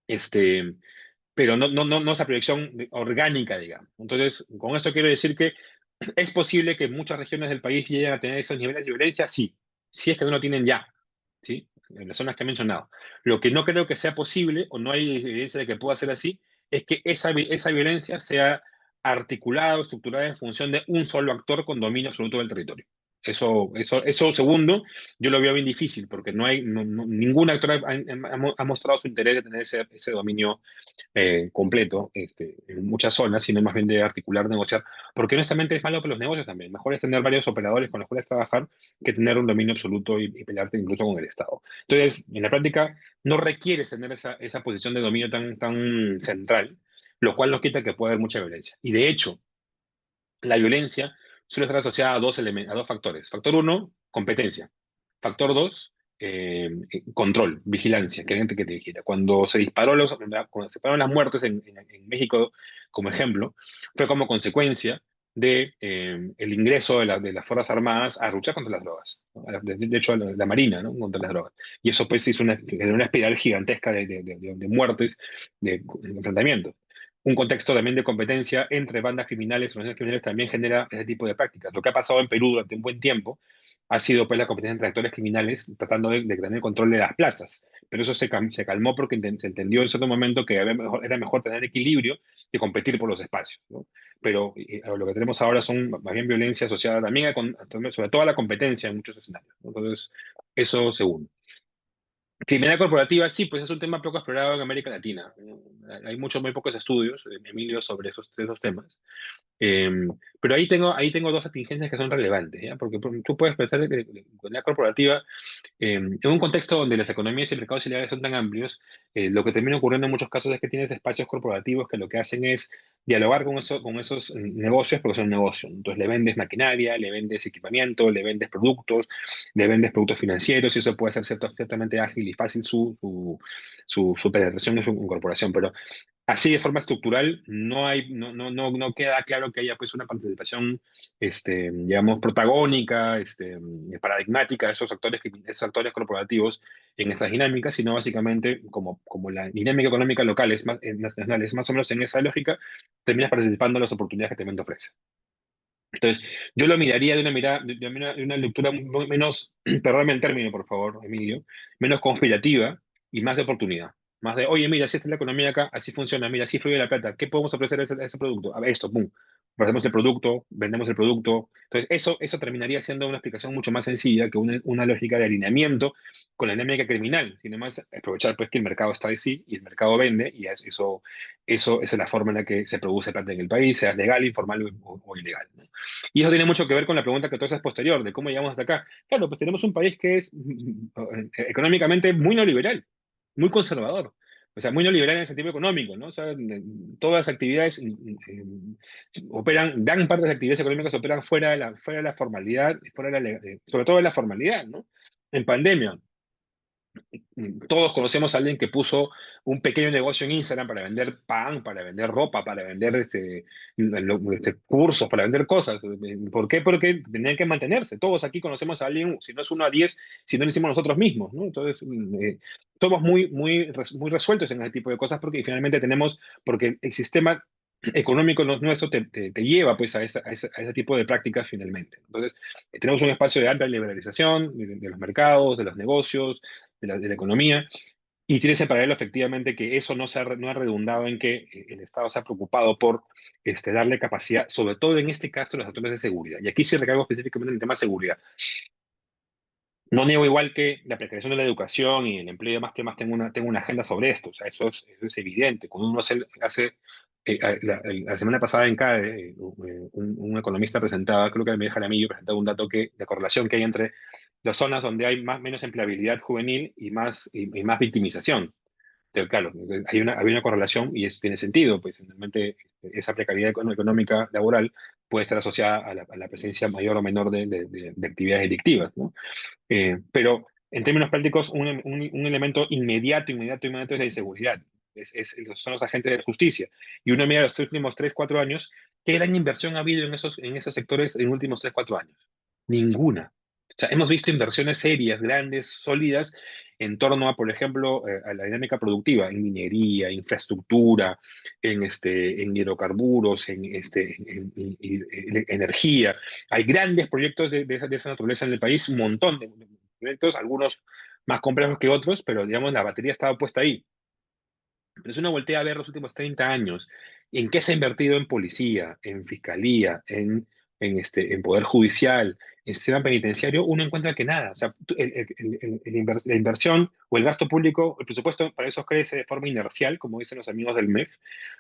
este, pero no esa proyección orgánica, digamos. Entonces, con eso quiero decir que es posible que muchas regiones del país lleguen a tener esos niveles de violencia, sí, si es que no lo tienen ya, ¿sí? En las zonas que he mencionado. Lo que no creo que sea posible, o no hay evidencia de que pueda ser así, es que esa violencia sea articulada o estructurada en función de un solo actor con dominio absoluto del territorio. Eso segundo, yo lo veo bien difícil, porque ningún actor ha mostrado su interés de tener ese dominio completo en muchas zonas, sino más bien de articular, negociar, porque honestamente es malo para los negocios también. Mejor es tener varios operadores con los cuales trabajar que tener un dominio absoluto y pelearte incluso con el Estado. Entonces, en la práctica, no requieres tener esa posición de dominio tan central, lo cual no quita que pueda haber mucha violencia. Y de hecho, la violencia suele estar asociada a a dos factores. Factor uno, competencia. Factor dos, control, vigilancia, que gente que te vigila. Cuando se dispararon las muertes en México, como ejemplo, fue como consecuencia de el ingreso de las Fuerzas Armadas a luchar contra las drogas, ¿no? De hecho, la Marina, ¿no? Contra las drogas. Y eso pues hizo una espiral gigantesca de muertes, de enfrentamientos. Un contexto también de competencia entre bandas criminales y organizaciones criminales también genera ese tipo de prácticas. Lo que ha pasado en Perú durante un buen tiempo ha sido pues la competencia entre actores criminales tratando de tener control de las plazas. Pero eso se calmó porque se entendió en cierto momento que era mejor tener equilibrio que competir por los espacios, ¿no? Pero lo que tenemos ahora son más bien violencia asociada también sobre todo a la competencia en muchos escenarios, ¿no? Entonces, eso segundo. Criminalidad corporativa, sí, pues es un tema poco explorado en América Latina. Hay muy pocos estudios, Emilio, sobre esos temas. Eh, pero ahí tengo dos atingencias que son relevantes, ¿ya? Porque tú puedes pensar que la criminalidad corporativa en un contexto donde las economías y mercados ilegales son tan amplios, lo que termina ocurriendo en muchos casos es que tienes espacios corporativos que lo que hacen es dialogar con esos negocios porque son negocios. Entonces le vendes maquinaria, le vendes equipamiento, le vendes productos financieros y eso puede ser ciertamente ágil y fácil su penetración en su incorporación. Pero así de forma estructural no queda claro que haya pues una participación digamos protagónica, paradigmática de esos actores corporativos en estas dinámicas, sino básicamente como la dinámica económica local nacional es más o menos en esa lógica, terminas participando en las oportunidades que también te ofrece. Entonces, yo lo miraría de una lectura menos, perdóname el término, por favor, Emilio, menos conspirativa y más de oportunidad. Más de, oye, mira, así está la economía acá, así funciona, mira, así fluye la plata, ¿qué podemos ofrecer a ese producto? A ver, esto, pum. Ofrecemos el producto, vendemos el producto. Entonces, eso terminaría siendo una explicación mucho más sencilla que una lógica de alineamiento con la dinámica criminal, sino más aprovechar pues que el mercado está así y el mercado vende y eso es la forma en la que se produce plata en el país, sea legal, informal o ilegal, ¿no? Y eso tiene mucho que ver con la pregunta que tú haces posterior, de cómo llegamos hasta acá. Claro, pues tenemos un país que es económicamente muy neoliberal, muy conservador. O sea, muy neoliberal en el sentido económico, ¿no? O sea, todas las actividades gran parte de las actividades económicas operan fuera de la formalidad, sobre todo de la formalidad, ¿no? En pandemia, Todos conocemos a alguien que puso un pequeño negocio en Instagram para vender pan, para vender ropa, para vender cursos, para vender cosas. ¿Por qué? Porque tenían que mantenerse. Todos aquí conocemos a alguien, si no es 1 a 10, si no lo hicimos nosotros mismos, ¿no? Entonces, somos muy resueltos en ese tipo de cosas porque finalmente porque el sistema económico nuestro te lleva pues a ese tipo de prácticas finalmente. Entonces, tenemos un espacio de amplia liberalización de los mercados, de los negocios, de la economía, y tiene ese paralelo efectivamente que eso no ha redundado en que el Estado se ha preocupado por darle capacidad, sobre todo en este caso, a los actores de seguridad. Y aquí sí recaigo específicamente en el tema de seguridad. No niego igual que la precarización de la educación y el empleo y demás temas, tengo una agenda sobre esto, o sea, eso es evidente. Cuando uno la semana pasada en CADE, un economista presentaba, creo que Miguel Jaramillo presentaba un dato de correlación que hay entre las zonas donde hay menos empleabilidad juvenil y más victimización. Pero claro, había una correlación y tiene sentido, pues finalmente esa precariedad económica laboral puede estar asociada a la presencia mayor o menor de actividades delictivas, ¿no? Pero en términos prácticos, un elemento inmediato es la inseguridad. Son los agentes de justicia. Y uno mira los últimos 3, 4 años, ¿qué gran inversión ha habido en esos sectores en los últimos 3, 4 años? Ninguna. O sea, hemos visto inversiones serias, grandes, sólidas, en torno a, por ejemplo, a la dinámica productiva, en minería, infraestructura, en hidrocarburos, en energía. Hay grandes proyectos de esa naturaleza en el país, un montón de proyectos, algunos más complejos que otros, pero digamos la batería estaba puesta ahí. Pero si uno voltea a ver los últimos 30 años, ¿en qué se ha invertido en policía, en fiscalía, en poder judicial, en sistema penitenciario? Uno encuentra que nada. O sea, la inversión o el gasto público, el presupuesto para eso crece de forma inercial, como dicen los amigos del MEF,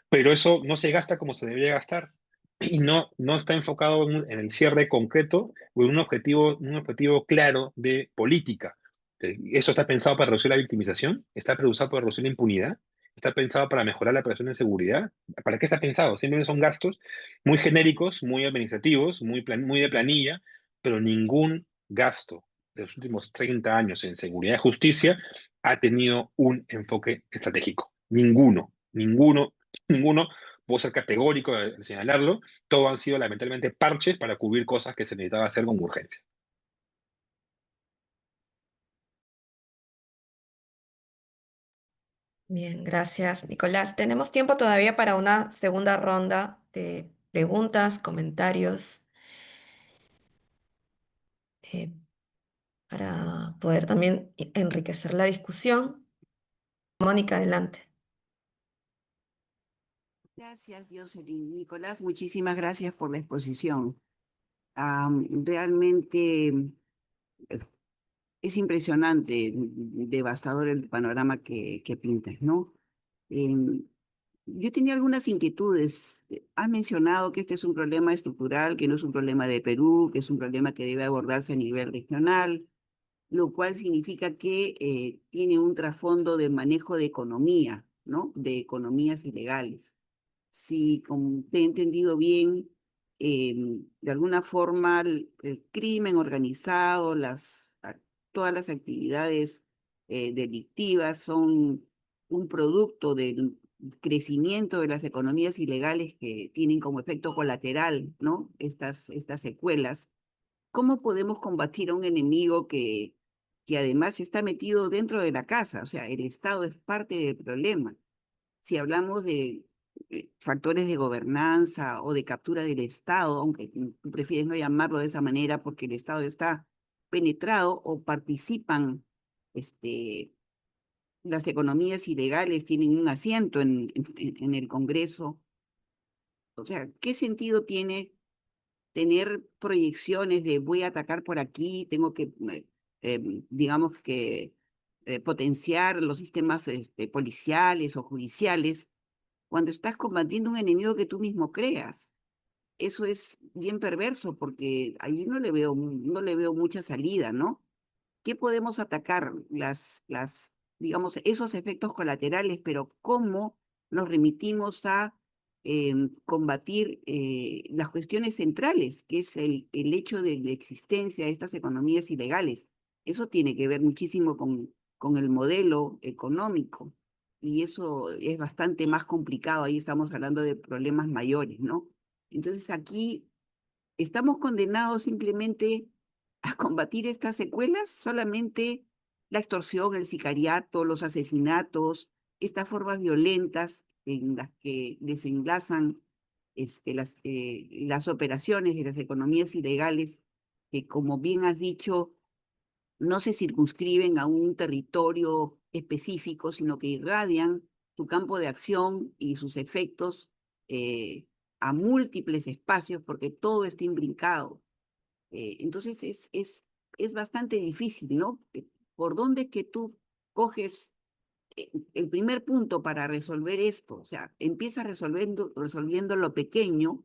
pero eso no se gasta como se debería gastar. Y no está enfocado en el cierre concreto o en un objetivo claro de política. ¿Eso está pensado para reducir la victimización? ¿Está pensado para reducir la impunidad? ¿Está pensado para mejorar la operación de seguridad? ¿Para qué está pensado? Simplemente son gastos muy genéricos, muy administrativos, muy de planilla, pero ningún gasto de los últimos 30 años en seguridad y justicia ha tenido un enfoque estratégico. Ninguno, ninguno, ninguno. Puedo ser categórico al señalarlo. Todo han sido lamentablemente parches para cubrir cosas que se necesitaba hacer con urgencia. Bien, gracias, Nicolás. Tenemos tiempo todavía para una segunda ronda de preguntas, comentarios, eh, para poder también enriquecer la discusión. Mónica, adelante. Gracias, Jocelyn. Nicolás, muchísimas gracias por la exposición. Realmente es impresionante, devastador el panorama que pintas, ¿no? Em, yo tenía algunas inquietudes. Has mencionado que este es un problema estructural, que no es un problema de Perú, que es un problema que debe abordarse a nivel regional, lo cual significa que tiene un trasfondo de manejo de economía, ¿no? De economías ilegales. Si como te he entendido bien, de alguna forma el crimen organizado, todas las actividades delictivas son un producto del crecimiento de las economías ilegales que tienen como efecto colateral, ¿no? Estas secuelas. ¿Cómo podemos combatir a un enemigo que además está metido dentro de la casa? O sea, el Estado es parte del problema. Si hablamos de factores de gobernanza o de captura del Estado, aunque tú prefieres no llamarlo de esa manera porque el Estado está penetrado o participan, las economías ilegales tienen un asiento en el Congreso. O sea, ¿qué sentido tiene tener proyecciones de voy a atacar por aquí, tengo que, digamos que, potenciar los sistemas policiales o judiciales, cuando estás combatiendo un enemigo que tú mismo creas? Eso es bien perverso porque allí no le veo mucha salida, ¿no? ¿Qué podemos atacar? Digamos, esos efectos colaterales, pero ¿cómo nos remitimos a combatir las cuestiones centrales, que es el hecho de la existencia de estas economías ilegales? Eso tiene que ver muchísimo con con el modelo económico. Y eso es bastante más complicado. Ahí estamos hablando de problemas mayores, ¿no? Entonces aquí estamos condenados simplemente a combatir estas secuelas, solamente la extorsión, el sicariato, los asesinatos, estas formas violentas en las que desenlazan las operaciones de las economías ilegales, que como bien has dicho, no se circunscriben a un territorio específico, sino que irradian su campo de acción y sus efectos eh, a múltiples espacios porque todo está imbrincado. Entonces es bastante difícil, ¿no? ¿Por dónde es que tú coges el primer punto para resolver esto? O sea, empiezas resolviendo lo pequeño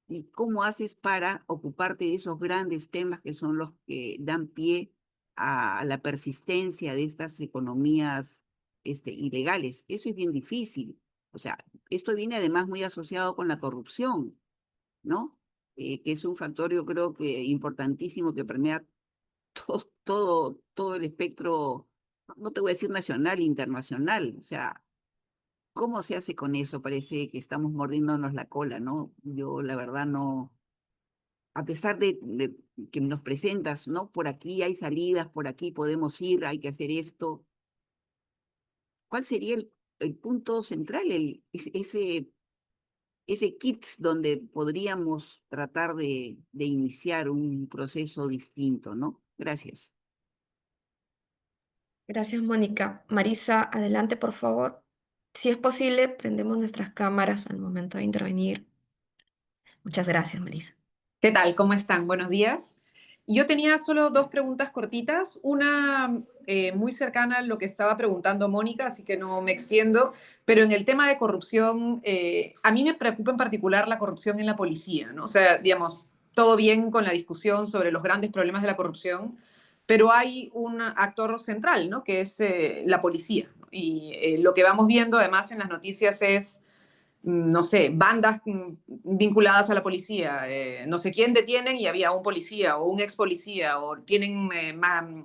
y cómo haces para ocuparte de esos grandes temas que son los que dan pie a la persistencia de estas economías ilegales. Eso es bien difícil. O sea, esto viene además muy asociado con la corrupción, ¿no? Que es un factor, yo creo que importantísimo que permea todo el espectro, no te voy a decir nacional, internacional. O sea, ¿cómo se hace con eso? Parece que estamos mordiéndonos la cola, ¿no? Yo, la verdad, no. A pesar de que nos presentas, ¿no? Por aquí hay salidas, por aquí podemos ir, hay que hacer esto. ¿Cuál sería el punto central, ese kit donde podríamos tratar de iniciar un proceso distinto, ¿no? Gracias. Gracias, Mónica. Marisa, adelante, por favor. Si es posible, prendemos nuestras cámaras al momento de intervenir. Muchas gracias, Marisa. ¿Qué tal? ¿Cómo están? Buenos días. Yo tenía solo dos preguntas cortitas, una muy cercana a lo que estaba preguntando Mónica, así que no me extiendo, pero en el tema de corrupción, a mí me preocupa en particular la corrupción en la policía, ¿no? O sea, digamos, todo bien con la discusión sobre los grandes problemas de la corrupción, pero hay un actor central, ¿no? Que es la policía, ¿no? Y lo que vamos viendo además en las noticias es no sé, bandas vinculadas a la policía, no sé quién detienen y había un policía o un ex policía o tienen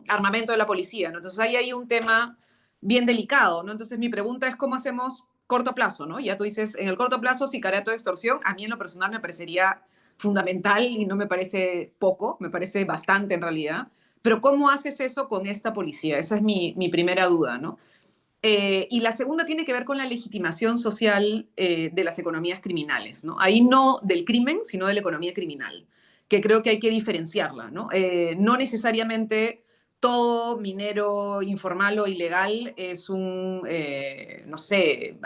armamento de la policía, ¿no? Entonces ahí hay un tema bien delicado, ¿no? Entonces mi pregunta es cómo hacemos corto plazo, ¿no? Ya tú dices, en el corto plazo, sicariato de extorsión, a mí en lo personal me parecería fundamental y no me parece poco, me parece bastante en realidad, pero ¿cómo haces eso con esta policía? Esa es mi primera duda, ¿no? Y la segunda tiene que ver con la legitimación social de las economías criminales, ¿no? Ahí no del crimen, sino de la economía criminal, que creo que hay que diferenciarla, ¿no? No necesariamente todo minero informal o ilegal es un, no sé,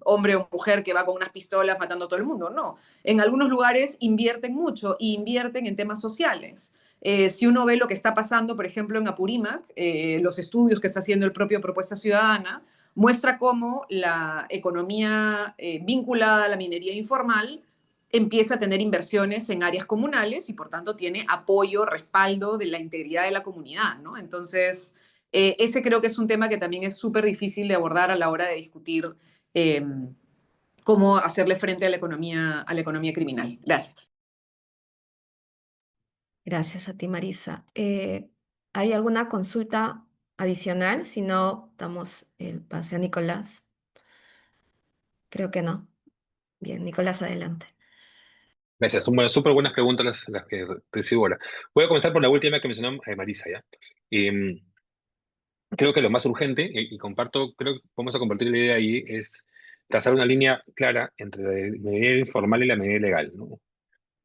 hombre o mujer que va con unas pistolas matando a todo el mundo, no. En algunos lugares invierten mucho y invierten en temas sociales. Si uno ve lo que está pasando, por ejemplo, en Apurímac, los estudios que está haciendo el propio Propuesta Ciudadana, muestra cómo la economía vinculada a la minería informal empieza a tener inversiones en áreas comunales y por tanto tiene apoyo, respaldo de la integridad de la comunidad, ¿no? Entonces, ese creo que es un tema que también es súper difícil de abordar a la hora de discutir cómo hacerle frente a la economía criminal. Gracias. Gracias a ti, Marisa. ¿Hay alguna consulta adicional? Si no, damos el pase a Nicolás. Creo que no. Bien, Nicolás, adelante. Gracias, son súper buenas preguntas las que recibo ahora. Voy a comenzar por la última que mencionó Marisa, ¿ya? Y, creo que lo más urgente, y comparto, creo que vamos a compartir la idea ahí, es trazar una línea clara entre la medida informal y la medida legal, ¿no?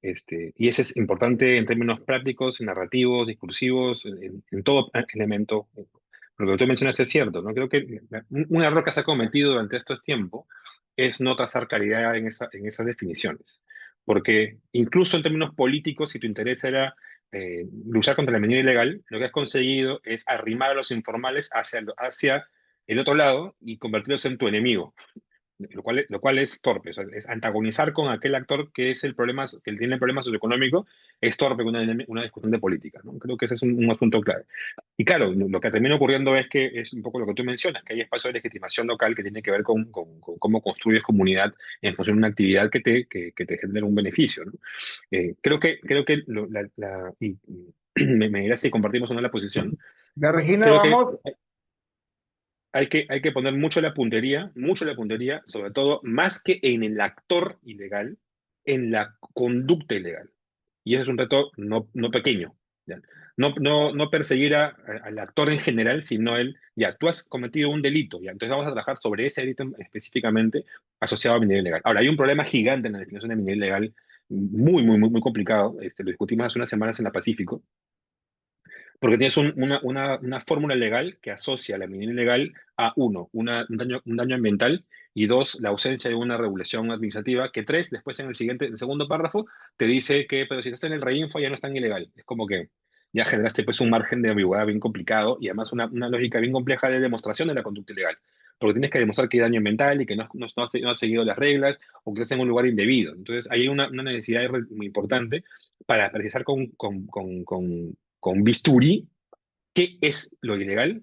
Y ese es importante en términos prácticos, narrativos, discursivos, en todo elemento. Lo que tú mencionas es cierto, ¿no? Creo que un error que se ha cometido durante estos tiempos es no trazar claridad en esas definiciones. Porque incluso en términos políticos, si tu interés era luchar contra la minería ilegal, lo que has conseguido es arrimar a los informales hacia el otro lado y convertirlos en tu enemigo, lo cual es torpe, o sea, es antagonizar con aquel actor que es el problema, que tiene el problema socioeconómico, es torpe con una discusión de política, ¿no? Creo que ese es un asunto clave. Y claro, lo que termina ocurriendo es que es un poco lo que tú mencionas, que hay espacio de legitimación local que tiene que ver con cómo construyes comunidad en función de una actividad que te genere un beneficio, ¿no? Creo que y me dirás si compartimos o no la posición. Ya, Regina, Creo que vamos. hay que poner mucho la puntería, sobre todo, más que en el actor ilegal, en la conducta ilegal. Y ese es un reto no pequeño. ¿Ya? No perseguir al actor en general, sino él, ya, tú has cometido un delito, ya, entonces vamos a trabajar sobre ese delito específicamente asociado a minería ilegal. Ahora, hay un problema gigante en la definición de minería ilegal, muy complicado, lo discutimos hace unas semanas en la Pacífico, porque tienes una fórmula legal que asocia la minería ilegal a, uno, un daño ambiental, y dos, la ausencia de una regulación administrativa, que tres, después en el segundo párrafo, te dice que, pero si estás en el reinfo ya no es tan ilegal. Es como que ya generaste pues un margen de ambigüedad bien complicado y además una lógica bien compleja de demostración de la conducta ilegal. Porque tienes que demostrar que hay daño ambiental y que no has seguido las reglas o que estás en un lugar indebido. Entonces, hay una necesidad muy importante para precisar con bisturí qué es lo ilegal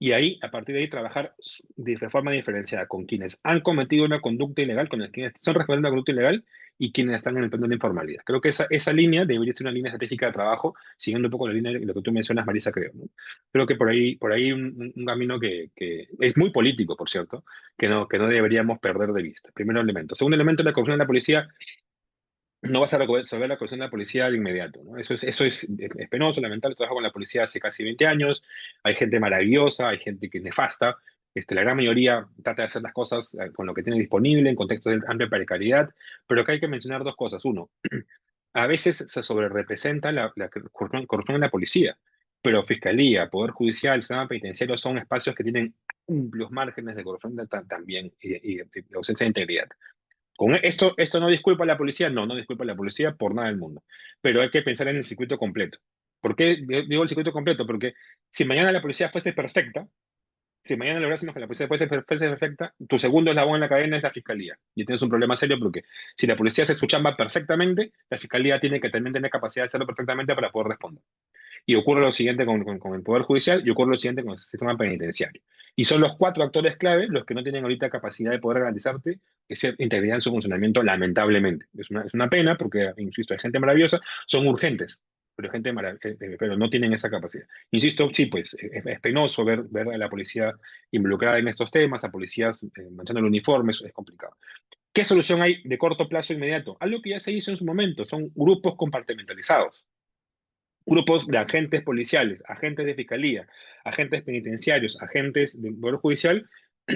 y ahí, a partir de ahí, trabajar de forma diferenciada con quienes han cometido una conducta ilegal, con quienes son responsables de una conducta ilegal y quienes están en el plano de informalidad. Creo que esa línea debería ser una línea estratégica de trabajo, siguiendo un poco la línea de lo que tú mencionas, Marisa, creo, ¿no? Creo que por ahí un camino que es muy político, por cierto, que no deberíamos perder de vista. Primer elemento. Segundo elemento, la corrupción de la policía. No vas a resolver la corrupción de la policía de inmediato, ¿no? Eso es penoso, lamentable. Trabajo con la policía hace casi 20 años. Hay gente maravillosa, hay gente que es nefasta. La gran mayoría trata de hacer las cosas con lo que tiene disponible en contextos de amplia precariedad. Pero acá hay que mencionar dos cosas. Uno, a veces se sobrerepresenta la corrupción en la policía, pero Fiscalía, Poder Judicial, Sistema Penitenciario son espacios que tienen amplios márgenes de corrupción también y de ausencia de integridad. Esto no disculpa a la policía, no disculpa a la policía por nada del mundo, pero hay que pensar en el circuito completo. ¿Por qué digo el circuito completo? Porque si mañana la policía fuese perfecta, si mañana lográsemos que la policía fuese perfecta, tu segundo eslabón en la cadena es la fiscalía. Y tienes un problema serio porque si la policía hace su chamba perfectamente, la fiscalía tiene que también tener capacidad de hacerlo perfectamente para poder responder. Y ocurre lo siguiente con el Poder Judicial y ocurre lo siguiente con el sistema penitenciario. Y son los cuatro actores clave los que no tienen ahorita capacidad de poder garantizarte esa integridad en su funcionamiento, lamentablemente. Es una pena porque, insisto, hay gente maravillosa, son urgentes, pero no tienen esa capacidad. Insisto, sí, pues es penoso ver a la policía involucrada en estos temas, a policías manchando el uniforme, eso es complicado. ¿Qué solución hay de corto plazo inmediato? Algo que ya se hizo en su momento, son grupos compartimentalizados. Grupos de agentes policiales, agentes de fiscalía, agentes penitenciarios, agentes del Poder Judicial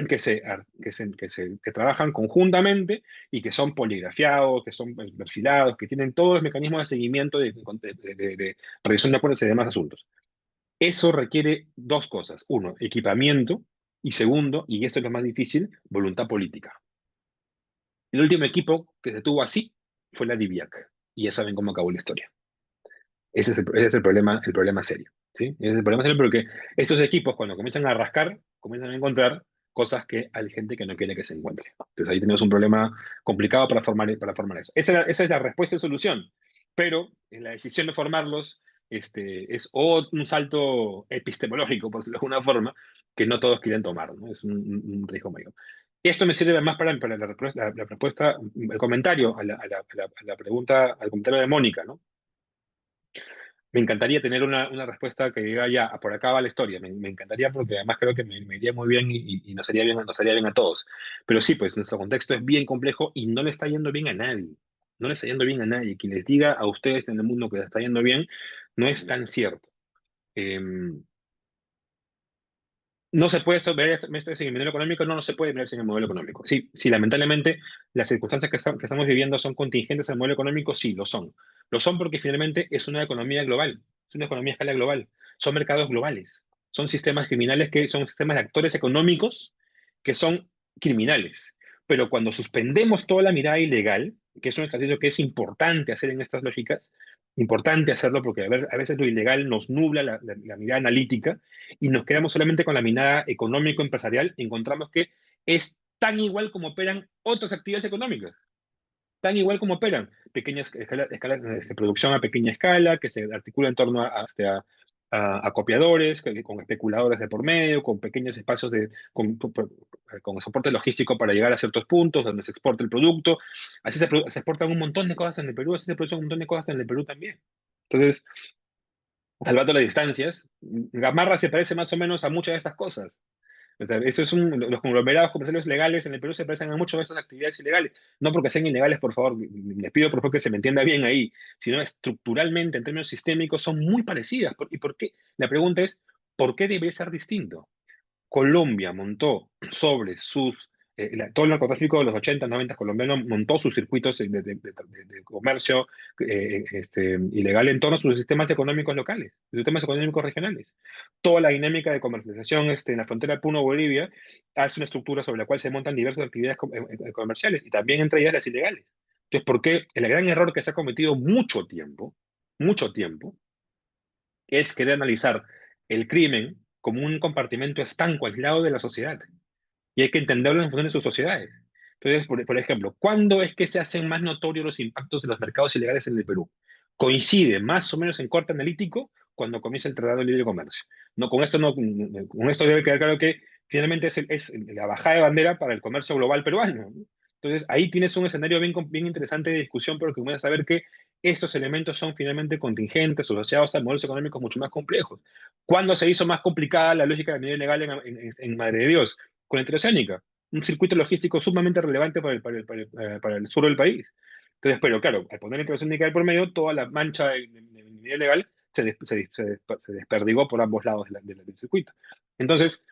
que trabajan conjuntamente y que son poligrafiados, que son perfilados, que tienen todos los mecanismos de seguimiento de revisión de acuerdos y demás asuntos. Eso requiere dos cosas. Uno, equipamiento y segundo, y esto es lo más difícil, voluntad política. El último equipo que se tuvo así fue la DIVIAC y ya saben cómo acabó la historia. Ese es el problema serio, ¿sí? Ese es el problema serio porque estos equipos cuando comienzan a rascar, comienzan a encontrar cosas que hay gente que no quiere que se encuentre. Entonces ahí tenemos un problema complicado para formar eso. Esa es la respuesta y solución, pero la decisión de formarlos es un salto epistemológico, por decirlo de alguna forma, que no todos quieren tomar, ¿no? Es un riesgo mayor. Esto me sirve más para la respuesta, el comentario a la pregunta, al comentario de Mónica, ¿no? Me encantaría tener una respuesta que diga, ya, por acá va la historia. Me encantaría porque además creo que me iría muy bien y nos haría bien a todos. Pero sí, pues nuestro contexto es bien complejo y no le está yendo bien a nadie. No le está yendo bien a nadie. Quien les diga a ustedes en el mundo que le está yendo bien, no es tan cierto. No se puede ver sin el modelo económico, no se puede ver sin el modelo económico. Sí, lamentablemente las circunstancias que estamos viviendo son contingentes al modelo económico, sí, lo son. Lo son porque finalmente es una economía global, es una economía a escala global. Son mercados globales, son sistemas criminales que son sistemas de actores económicos que son criminales. Pero cuando suspendemos toda la mirada ilegal, que es un ejercicio que es importante hacer en estas lógicas, importante hacerlo porque a veces lo ilegal nos nubla la mirada analítica, y nos quedamos solamente con la mirada económico-empresarial, encontramos que es tan igual como operan otras actividades económicas, tan igual como operan pequeñas escalas de producción a pequeña escala, que se articula en torno a copiadores, con especuladores de por medio, con pequeños espacios con soporte logístico para llegar a ciertos puntos donde se exporta el producto. Así se exportan un montón de cosas en el Perú, así se producen un montón de cosas en el Perú también. Entonces, salvando las distancias, Gamarra se parece más o menos a muchas de estas cosas. O sea, eso es los conglomerados comerciales legales en el Perú se parecen a muchas de esas actividades ilegales. No porque sean ilegales, por favor, les pido por favor que se me entienda bien ahí, sino estructuralmente, en términos sistémicos, son muy parecidas. ¿Y por qué? La pregunta es, ¿por qué debe ser distinto? Colombia montó sobre sus, todo el narcotráfico de los 80, 90 colombiano montó sus circuitos de comercio ilegal en torno a sus sistemas económicos locales, sus sistemas económicos regionales. Toda la dinámica de comercialización en la frontera Puno-Bolivia hace una estructura sobre la cual se montan diversas actividades comerciales y también entre ellas las ilegales. Entonces, ¿por qué? El gran error que se ha cometido mucho tiempo, es querer analizar el crimen como un compartimento estanco, aislado de la sociedad. Y hay que entenderlo en función de sus sociedades. Entonces, por ejemplo, ¿cuándo es que se hacen más notorios los impactos de los mercados ilegales en el Perú? Coincide más o menos en corte analítico cuando comienza el Tratado de Libre Comercio. No, con esto debe quedar claro que finalmente es la bajada de bandera para el comercio global peruano, ¿no? Entonces, ahí tienes un escenario bien interesante de discusión, porque comienzas a ver que estos elementos son finalmente contingentes, asociados a modelos económicos mucho más complejos. ¿Cuándo se hizo más complicada la lógica de medida legal en Madre de Dios? Con la Interoceánica, un circuito logístico sumamente relevante para el sur del país. Entonces, pero claro, al poner la Interoceánica por medio, toda la mancha de medida legal se desperdigó por ambos lados del circuito. Entonces,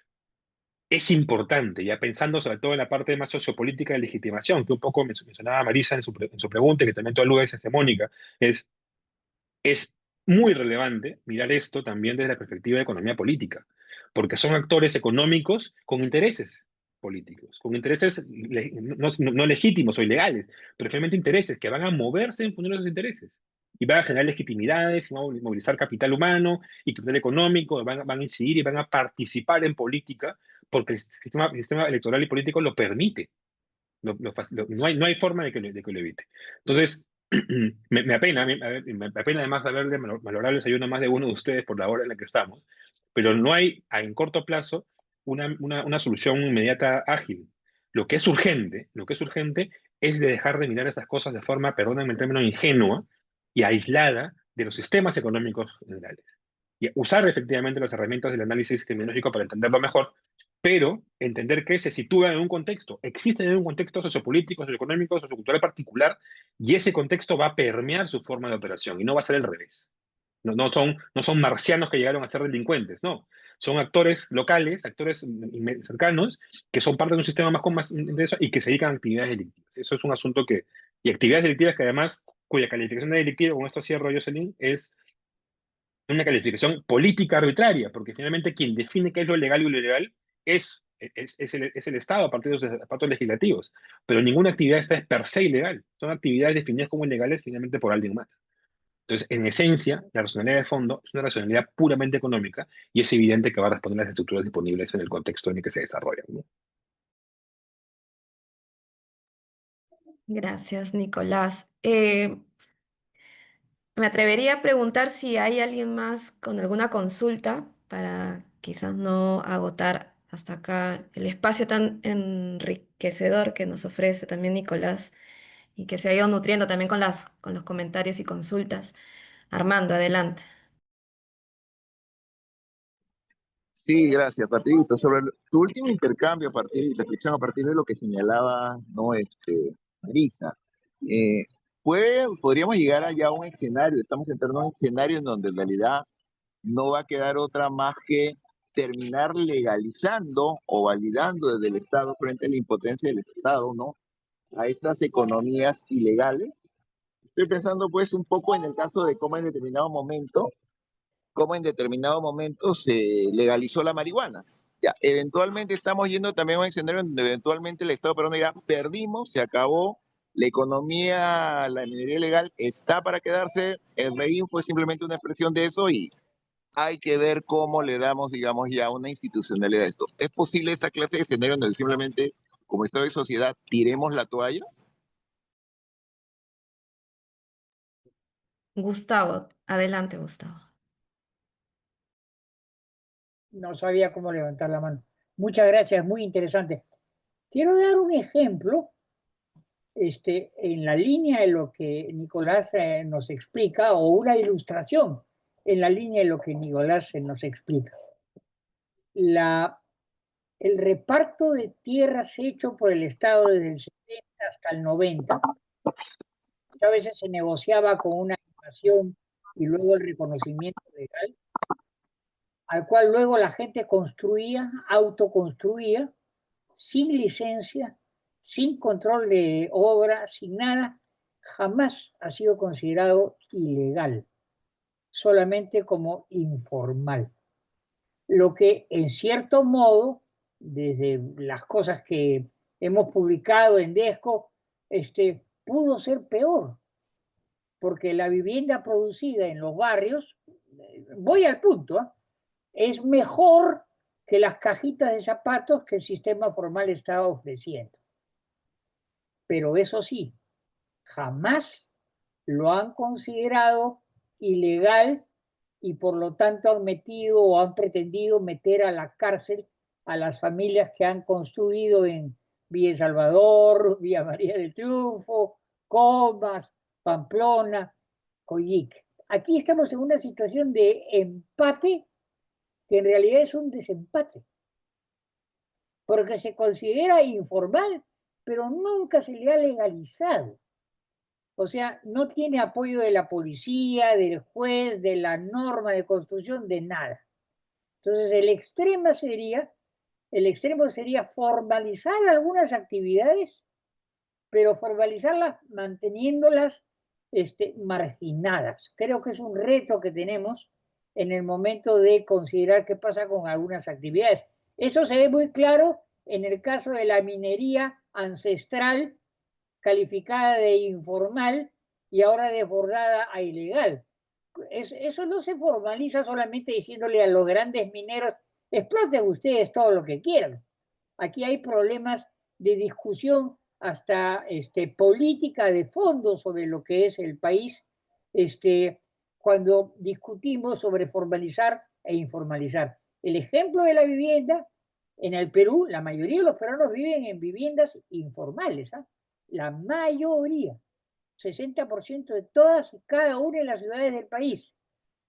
es importante, ya pensando sobre todo en la parte más sociopolítica de legitimación, que un poco mencionaba Marisa en su pregunta, y que también tú aludes, Mónica, es muy relevante mirar esto también desde la perspectiva de economía política, porque son actores económicos con intereses políticos, con intereses no legítimos o ilegales, pero finalmente intereses que van a moverse en función de esos intereses y van a generar legitimidades, y van a movilizar capital humano y capital económico, van a incidir y van a participar en política porque el sistema electoral y político lo permite. No hay forma de que lo evite. Entonces, me apena, me apena además de haberle valorado el desayuno a más de uno de ustedes por la hora en la que estamos, pero no hay en corto plazo una solución inmediata ágil. Lo que es urgente es de dejar de mirar estas cosas de forma, perdónenme el término, ingenua y aislada de los sistemas económicos generales. Y usar efectivamente las herramientas del análisis criminológico para entenderlo mejor, pero entender que se sitúa en un contexto, existen en un contexto sociopolítico, socioeconómico, sociocultural particular, y ese contexto va a permear su forma de operación, y no va a ser al revés. No son marcianos que llegaron a ser delincuentes, no. Son actores locales, actores cercanos, que son parte de un sistema más intenso y que se dedican a actividades delictivas. Eso es un asunto y actividades delictivas que además, cuya calificación de delictiva, con esto cierro, Jocelyn, es una calificación política arbitraria, porque finalmente quien define qué es lo legal y lo ilegal es el Estado a partir de los aparatos legislativos. Pero ninguna actividad esta es per se ilegal. Son actividades definidas como ilegales finalmente por alguien más. Entonces, en esencia, la racionalidad de fondo es una racionalidad puramente económica y es evidente que va a responder a las estructuras disponibles en el contexto en el que se desarrollan, ¿no? Gracias, Nicolás. Me atrevería a preguntar si hay alguien más con alguna consulta para quizás no agotar hasta acá el espacio tan enriquecedor que nos ofrece también Nicolás y que se ha ido nutriendo también con los comentarios y consultas. Armando, adelante. Sí, gracias, Partidito. Sobre tu último intercambio a partir, reflexión a partir de lo que señalaba, ¿no? Marisa, eh, podríamos llegar allá a un escenario, estamos entrando a un escenario en donde en realidad no va a quedar otra más que terminar legalizando o validando desde el Estado frente a la impotencia del Estado, ¿no? A estas economías ilegales. Estoy pensando pues un poco en el caso de cómo en determinado momento se legalizó la marihuana. Ya, eventualmente estamos yendo también a un escenario donde eventualmente el Estado peruano dirá, perdimos, se acabó, la economía, la minería ilegal está para quedarse, el REIN fue simplemente una expresión de eso y hay que ver cómo le damos, digamos, ya una institucionalidad a esto. ¿Es posible esa clase de escenario donde simplemente, como Estado y sociedad, tiremos la toalla? Gustavo, adelante, Gustavo. No sabía cómo levantar la mano. Muchas gracias, muy interesante. Quiero dar un ejemplo en la línea de lo que Nicolás nos explica, o una ilustración en la línea de lo que Nicolás nos explica. el reparto de tierras hecho por el Estado desde el 70 hasta el 90. A veces se negociaba con una invasión y luego el reconocimiento legal, al cual luego la gente construía, autoconstruía, sin licencia, sin control de obra, sin nada, jamás ha sido considerado ilegal, solamente como informal. Lo que en cierto modo, desde las cosas que hemos publicado en Desco, pudo ser peor, porque la vivienda producida en los barrios, voy al punto, ¿eh? Es mejor que las cajitas de zapatos que el sistema formal estaba ofreciendo. Pero eso sí, jamás lo han considerado ilegal y por lo tanto han metido o han pretendido meter a la cárcel a las familias que han construido en Villa Salvador, Villa María del Triunfo, Comas, Pamplona, Coyique. Aquí estamos en una situación de empate que en realidad es un desempate, porque se considera informal, pero nunca se le ha legalizado. O sea, no tiene apoyo de la policía, del juez, de la norma de construcción, de nada. Entonces, el extremo sería formalizar algunas actividades, pero formalizarlas manteniéndolas marginadas. Creo que es un reto que tenemos en el momento de considerar qué pasa con algunas actividades. Eso se ve muy claro en el caso de la minería ancestral, calificada de informal y ahora desbordada a ilegal. Eso no se formaliza solamente diciéndole a los grandes mineros, exploten ustedes todo lo que quieran. Aquí hay problemas de discusión hasta política de fondo sobre lo que es el país, cuando discutimos sobre formalizar e informalizar. El ejemplo de la vivienda, en el Perú, la mayoría de los peruanos viven en viviendas informales, ¿eh? La mayoría, 60% de todas y cada una de las ciudades del país.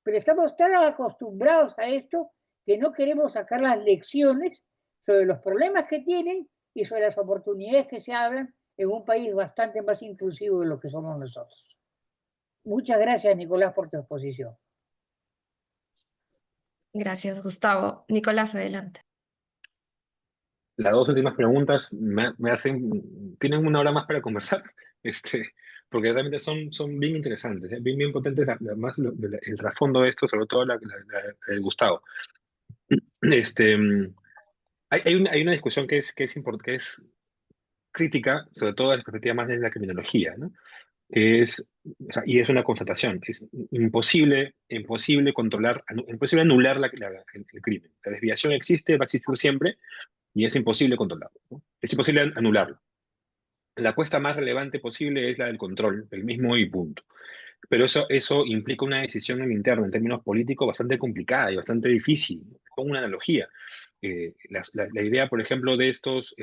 Pero estamos tan acostumbrados a esto que no queremos sacar las lecciones sobre los problemas que tienen y sobre las oportunidades que se abren en un país bastante más inclusivo de lo que somos nosotros. Muchas gracias, Nicolás, por tu exposición. Gracias, Gustavo. Nicolás, adelante. Las dos últimas preguntas tienen una hora más para conversar, porque realmente son bien interesantes, bien potentes, más el trasfondo de esto, sobre todo la de Gustavo. Hay una discusión que es crítica, sobre todo desde la perspectiva más de la criminología, ¿no? Y es una constatación, es imposible controlar, imposible anular el crimen. La desviación existe, va a existir siempre, y es imposible controlarlo, ¿no? Es imposible anularlo. La apuesta más relevante posible es la del control, el mismo y punto. Pero eso implica una decisión en interno, en términos políticos, bastante complicada y bastante difícil. Pongo una analogía. La idea, por ejemplo, de estos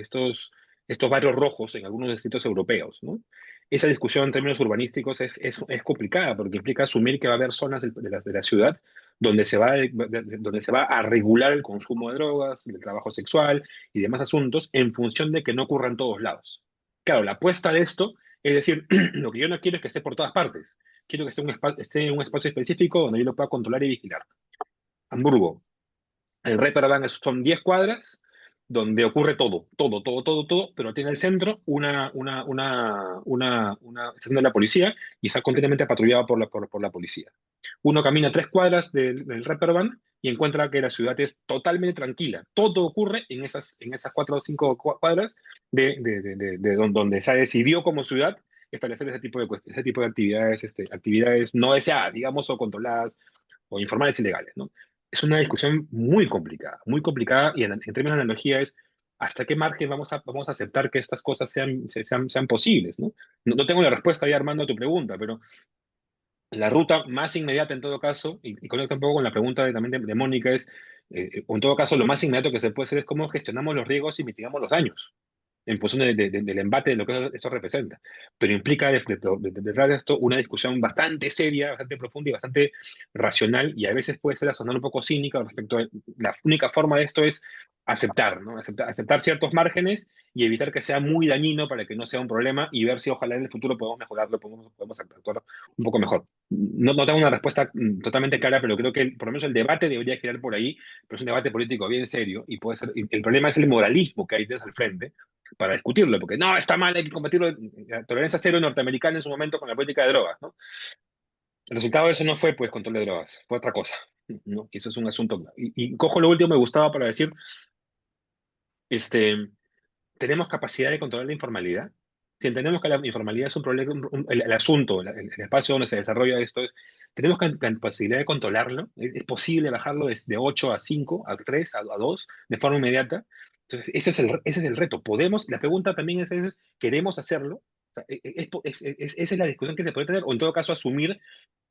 barrios rojos en algunos distritos europeos, ¿no? Esa discusión en términos urbanísticos es complicada porque implica asumir que va a haber zonas de la ciudad donde se va a regular el consumo de drogas, el trabajo sexual y demás asuntos en función de que no ocurra en todos lados. Claro, la apuesta de esto es decir, lo que yo no quiero es que esté por todas partes. Quiero que esté en un espacio específico donde yo lo pueda controlar y vigilar. Hamburgo. El Reeperbahn son 10 cuadras donde ocurre todo, pero tiene el centro una estación de la policía y está continuamente patrullado por la policía. Uno camina 3 cuadras del Reeperbahn y encuentra que la ciudad es totalmente tranquila. Todo ocurre en esas 4 o 5 cuadras de donde se decidió como ciudad establecer ese tipo de actividades no deseadas, digamos, o controladas, o informales ilegales, ¿no? Es una discusión muy complicada y en términos de analogía es hasta qué margen vamos a aceptar que estas cosas sean posibles, ¿no? No tengo la respuesta ahí, Armando, a tu pregunta, pero la ruta más inmediata en todo caso, y conecta un poco con la pregunta también de Mónica, es, o en todo caso, lo más inmediato que se puede hacer es cómo gestionamos los riesgos y mitigamos los daños. en función del embate de lo que eso representa. Pero implica detrás de esto una discusión bastante seria, bastante profunda y bastante racional, y a veces puede ser a sonar un poco cínica respecto a la única forma de esto es aceptar, ¿no? Aceptar ciertos márgenes y evitar que sea muy dañino para que no sea un problema y ver si ojalá en el futuro podemos mejorarlo, podemos actuar un poco mejor. No tengo una respuesta totalmente clara, pero creo que por lo menos el debate debería girar por ahí, pero es un debate político bien serio y puede ser, el problema es el moralismo que hay desde al frente para discutirlo, porque no, está mal, hay que combatirlo. La tolerancia cero norteamericana en su momento con la política de drogas, ¿no? El resultado de eso no fue, pues, control de drogas, fue otra cosa, ¿no? Y eso es un asunto. Y cojo lo último, me gustaba para decir, este, ¿tenemos capacidad de controlar la informalidad? Si entendemos que la informalidad es un problema, el asunto, el espacio donde se desarrolla esto, ¿tenemos capacidad de controlarlo? ¿Es posible bajarlo de 8 a 5, a 3, a 2, de forma inmediata? Entonces, ese es el reto. ¿Podemos? La pregunta también es ¿queremos hacerlo? O sea, esa es la discusión que se puede tener, o en todo caso asumir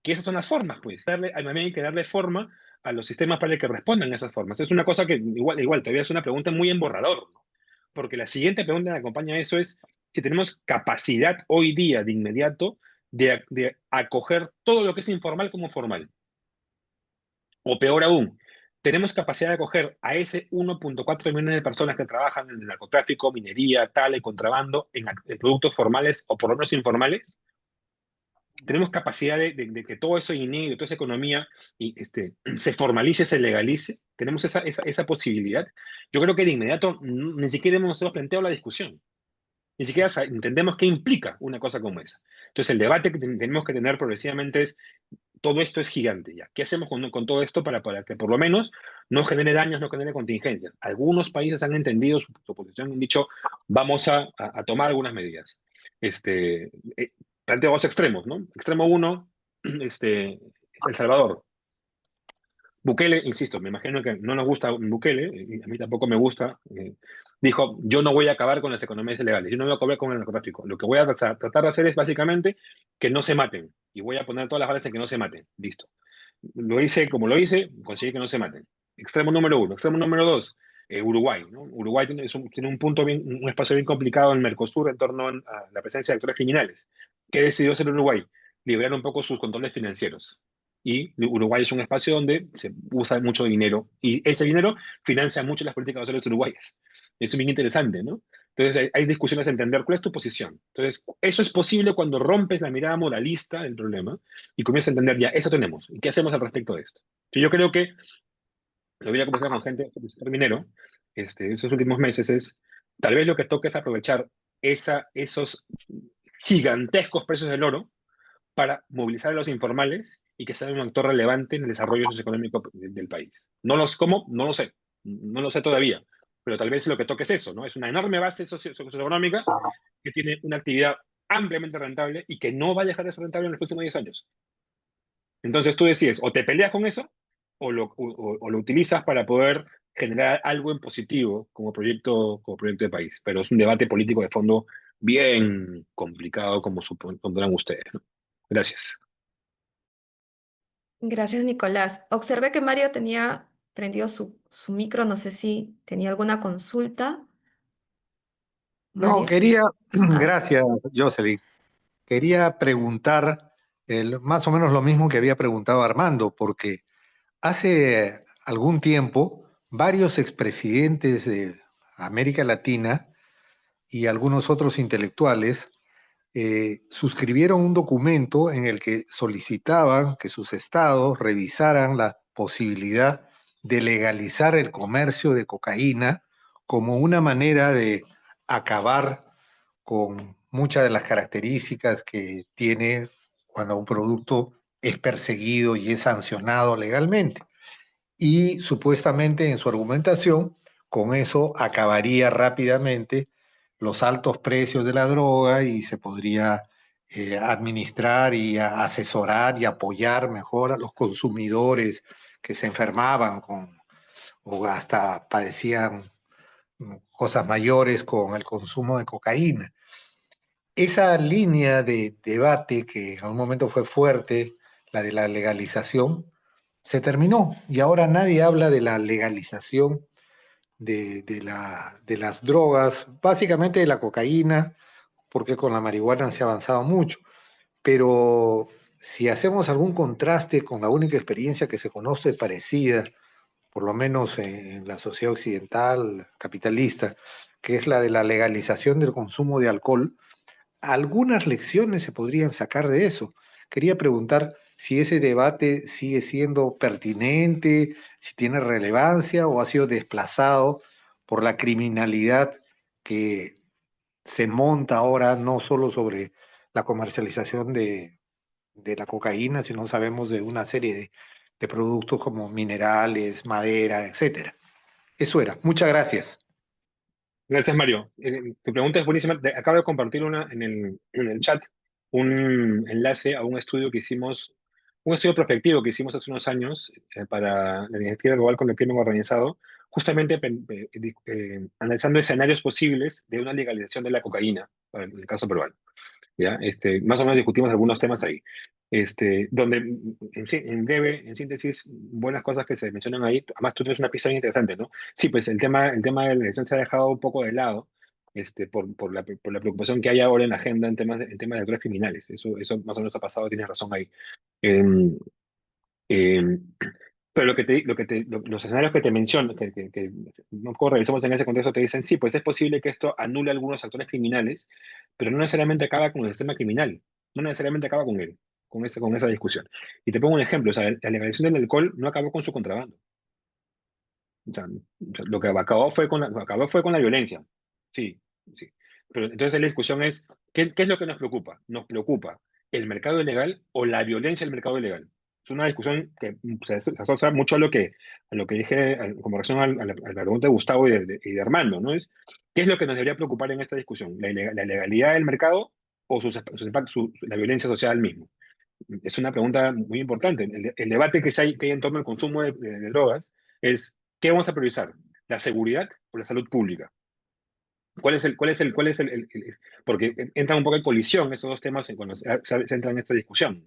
que esas son las formas, pues. Hay que darle forma a los sistemas para que respondan a esas formas. Es una cosa que igual todavía es una pregunta muy en borrador, ¿no? Porque la siguiente pregunta que acompaña a eso es si tenemos capacidad hoy día, de inmediato, de acoger todo lo que es informal como formal. O peor aún, tenemos capacidad de acoger a ese 1.4 millones de personas que trabajan en el narcotráfico, minería, tal y contrabando, en productos formales o por lo menos informales. Tenemos capacidad de que todo eso inicie, toda esa economía se formalice, se legalice. Tenemos esa posibilidad. Yo creo que de inmediato ni siquiera hemos planteado la discusión. Ni siquiera entendemos qué implica una cosa como esa. Entonces, el debate que tenemos que tener progresivamente es, todo esto es gigante ya. ¿Qué hacemos con todo esto para que por lo menos no genere daños, no genere contingencias? Algunos países han entendido su posición y han dicho, vamos a tomar algunas medidas. Planteo dos extremos, ¿no? Extremo uno, El Salvador. Bukele, insisto, me imagino que no nos gusta Bukele, y a mí tampoco me gusta, dijo, yo no voy a acabar con las economías ilegales, yo no voy a acabar con el narcotráfico. Lo que voy a tratar de hacer es básicamente que no se maten, y voy a poner todas las balas en que no se maten. Listo. Lo hice como lo hice, conseguí que no se maten. Extremo número uno. Extremo número dos, Uruguay, ¿no? Uruguay tiene un punto un espacio bien complicado en Mercosur en torno a la presencia de actores criminales. ¿Qué decidió hacer Uruguay? Liberar un poco sus controles financieros. Y Uruguay es un espacio donde se usa mucho dinero y ese dinero financia mucho las políticas sociales uruguayas. Eso es bien interesante, ¿no? Entonces hay discusiones de entender cuál es tu posición. Entonces, eso es posible cuando rompes la mirada moralista del problema y comienzas a entender, ya, eso tenemos. ¿Y qué hacemos al respecto de esto? Yo creo que lo voy a conversar con gente del sector minero esos últimos meses es, tal vez lo que toca es aprovechar esos gigantescos precios del oro para movilizar a los informales y que sean un actor relevante en el desarrollo socioeconómico del país. ¿Cómo? No lo sé. No lo sé todavía. Pero tal vez lo que toque es eso, ¿no? Es una enorme base socioeconómica que tiene una actividad ampliamente rentable y que no va a dejar de ser rentable en los próximos 10 años. Entonces tú decides, o te peleas con eso, o lo utilizas para poder generar algo en positivo como proyecto de país. Pero es un debate político de fondo bien complicado, como supondrán ustedes, ¿no? Gracias. Gracias, Nicolás. Observé que Mario tenía prendido su micro, no sé si tenía alguna consulta. No, Mario. quería, Ah, gracias, Jocelyn. Quería preguntar más o menos lo mismo que había preguntado Armando, porque hace algún tiempo varios expresidentes de América Latina y algunos otros intelectuales suscribieron un documento en el que solicitaban que sus estados revisaran la posibilidad de legalizar el comercio de cocaína como una manera de acabar con muchas de las características que tiene cuando un producto es perseguido y es sancionado legalmente. Y supuestamente en su argumentación, con eso acabaría rápidamente los altos precios de la droga y se podría administrar y asesorar y apoyar mejor a los consumidores que se enfermaban o hasta padecían cosas mayores con el consumo de cocaína. Esa línea de debate que en algún momento fue fuerte, la de la legalización, se terminó y ahora nadie habla de la legalización de las drogas, básicamente de la cocaína, porque con la marihuana se ha avanzado mucho. Pero si hacemos algún contraste con la única experiencia que se conoce parecida, por lo menos en la sociedad occidental capitalista, que es la de la legalización del consumo de alcohol, algunas lecciones se podrían sacar de eso. Quería preguntar si ese debate sigue siendo pertinente, si tiene relevancia o ha sido desplazado por la criminalidad que se monta ahora no solo sobre la comercialización de la cocaína, sino sabemos de una serie de productos como minerales, madera, etcétera. Eso era. Muchas gracias. Gracias, Mario. Tu pregunta es buenísima. Acabo de compartir en el chat un enlace a un estudio que hicimos, un estudio prospectivo que hicimos hace unos años para la Iniciativa Global con el Crimen Organizado, justamente analizando escenarios posibles de una legalización de la cocaína, en el caso peruano. ¿Ya? Más o menos discutimos algunos temas ahí. Donde, en breve, en síntesis, buenas cosas que se mencionan ahí. Además, tú tienes una pista bien interesante, ¿no? Sí, pues el tema de la elección se ha dejado un poco de lado por la preocupación que hay ahora en la agenda en temas de actores criminales. Eso más o menos ha pasado, tienes razón ahí. Em, em, pero los escenarios que te menciono, que un poco revisamos en ese contexto, te dicen, sí, pues es posible que esto anule a algunos actores criminales, pero no necesariamente acaba con el sistema criminal, no necesariamente acaba con él, con esa discusión. Y te pongo un ejemplo, o sea, la legalización del alcohol no acabó con su contrabando. O sea, lo que acabó fue con la violencia. Sí, sí. Pero entonces la discusión es, ¿qué es lo que nos preocupa? ¿Nos preocupa el mercado ilegal o la violencia del mercado ilegal? Es una discusión que se asocia mucho a lo que dije como reacción a la pregunta de Gustavo y de Armando, ¿no? ¿Qué es lo que nos debería preocupar en esta discusión? ¿La legalidad del mercado o la violencia social mismo? Es una pregunta muy importante. El debate que hay en torno al consumo de drogas es, ¿qué vamos a priorizar? ¿La seguridad o la salud pública? Porque entran un poco en colisión esos dos temas cuando se entra en esta discusión.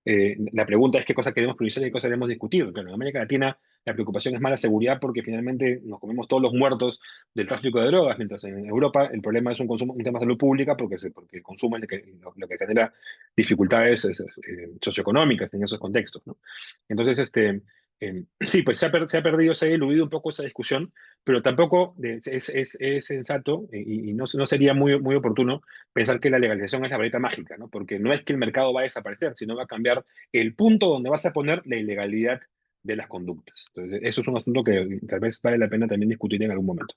La pregunta es qué cosa queremos priorizar y qué cosa queremos discutir. Claro, en América Latina la preocupación es más la seguridad porque finalmente nos comemos todos los muertos del tráfico de drogas, mientras en Europa el problema es un tema de salud pública porque el consumo es lo que genera dificultades socioeconómicas en esos contextos, ¿no? Entonces, sí, pues se ha perdido, se ha eludido un poco esa discusión, pero tampoco es sensato y no sería muy, muy oportuno pensar que la legalización es la varita mágica, ¿no? Porque no es que el mercado va a desaparecer, sino va a cambiar el punto donde vas a poner la ilegalidad de las conductas. Entonces, eso es un asunto que tal vez vale la pena también discutir en algún momento.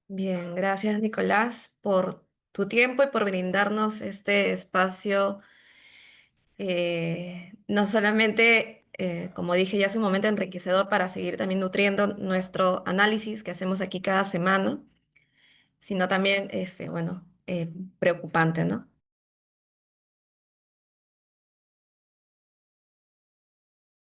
Bien, gracias Nicolás por tu tiempo y por brindarnos este espacio, no solamente, como dije ya hace un momento, enriquecedor para seguir también nutriendo nuestro análisis que hacemos aquí cada semana, sino también, bueno, preocupante, ¿no?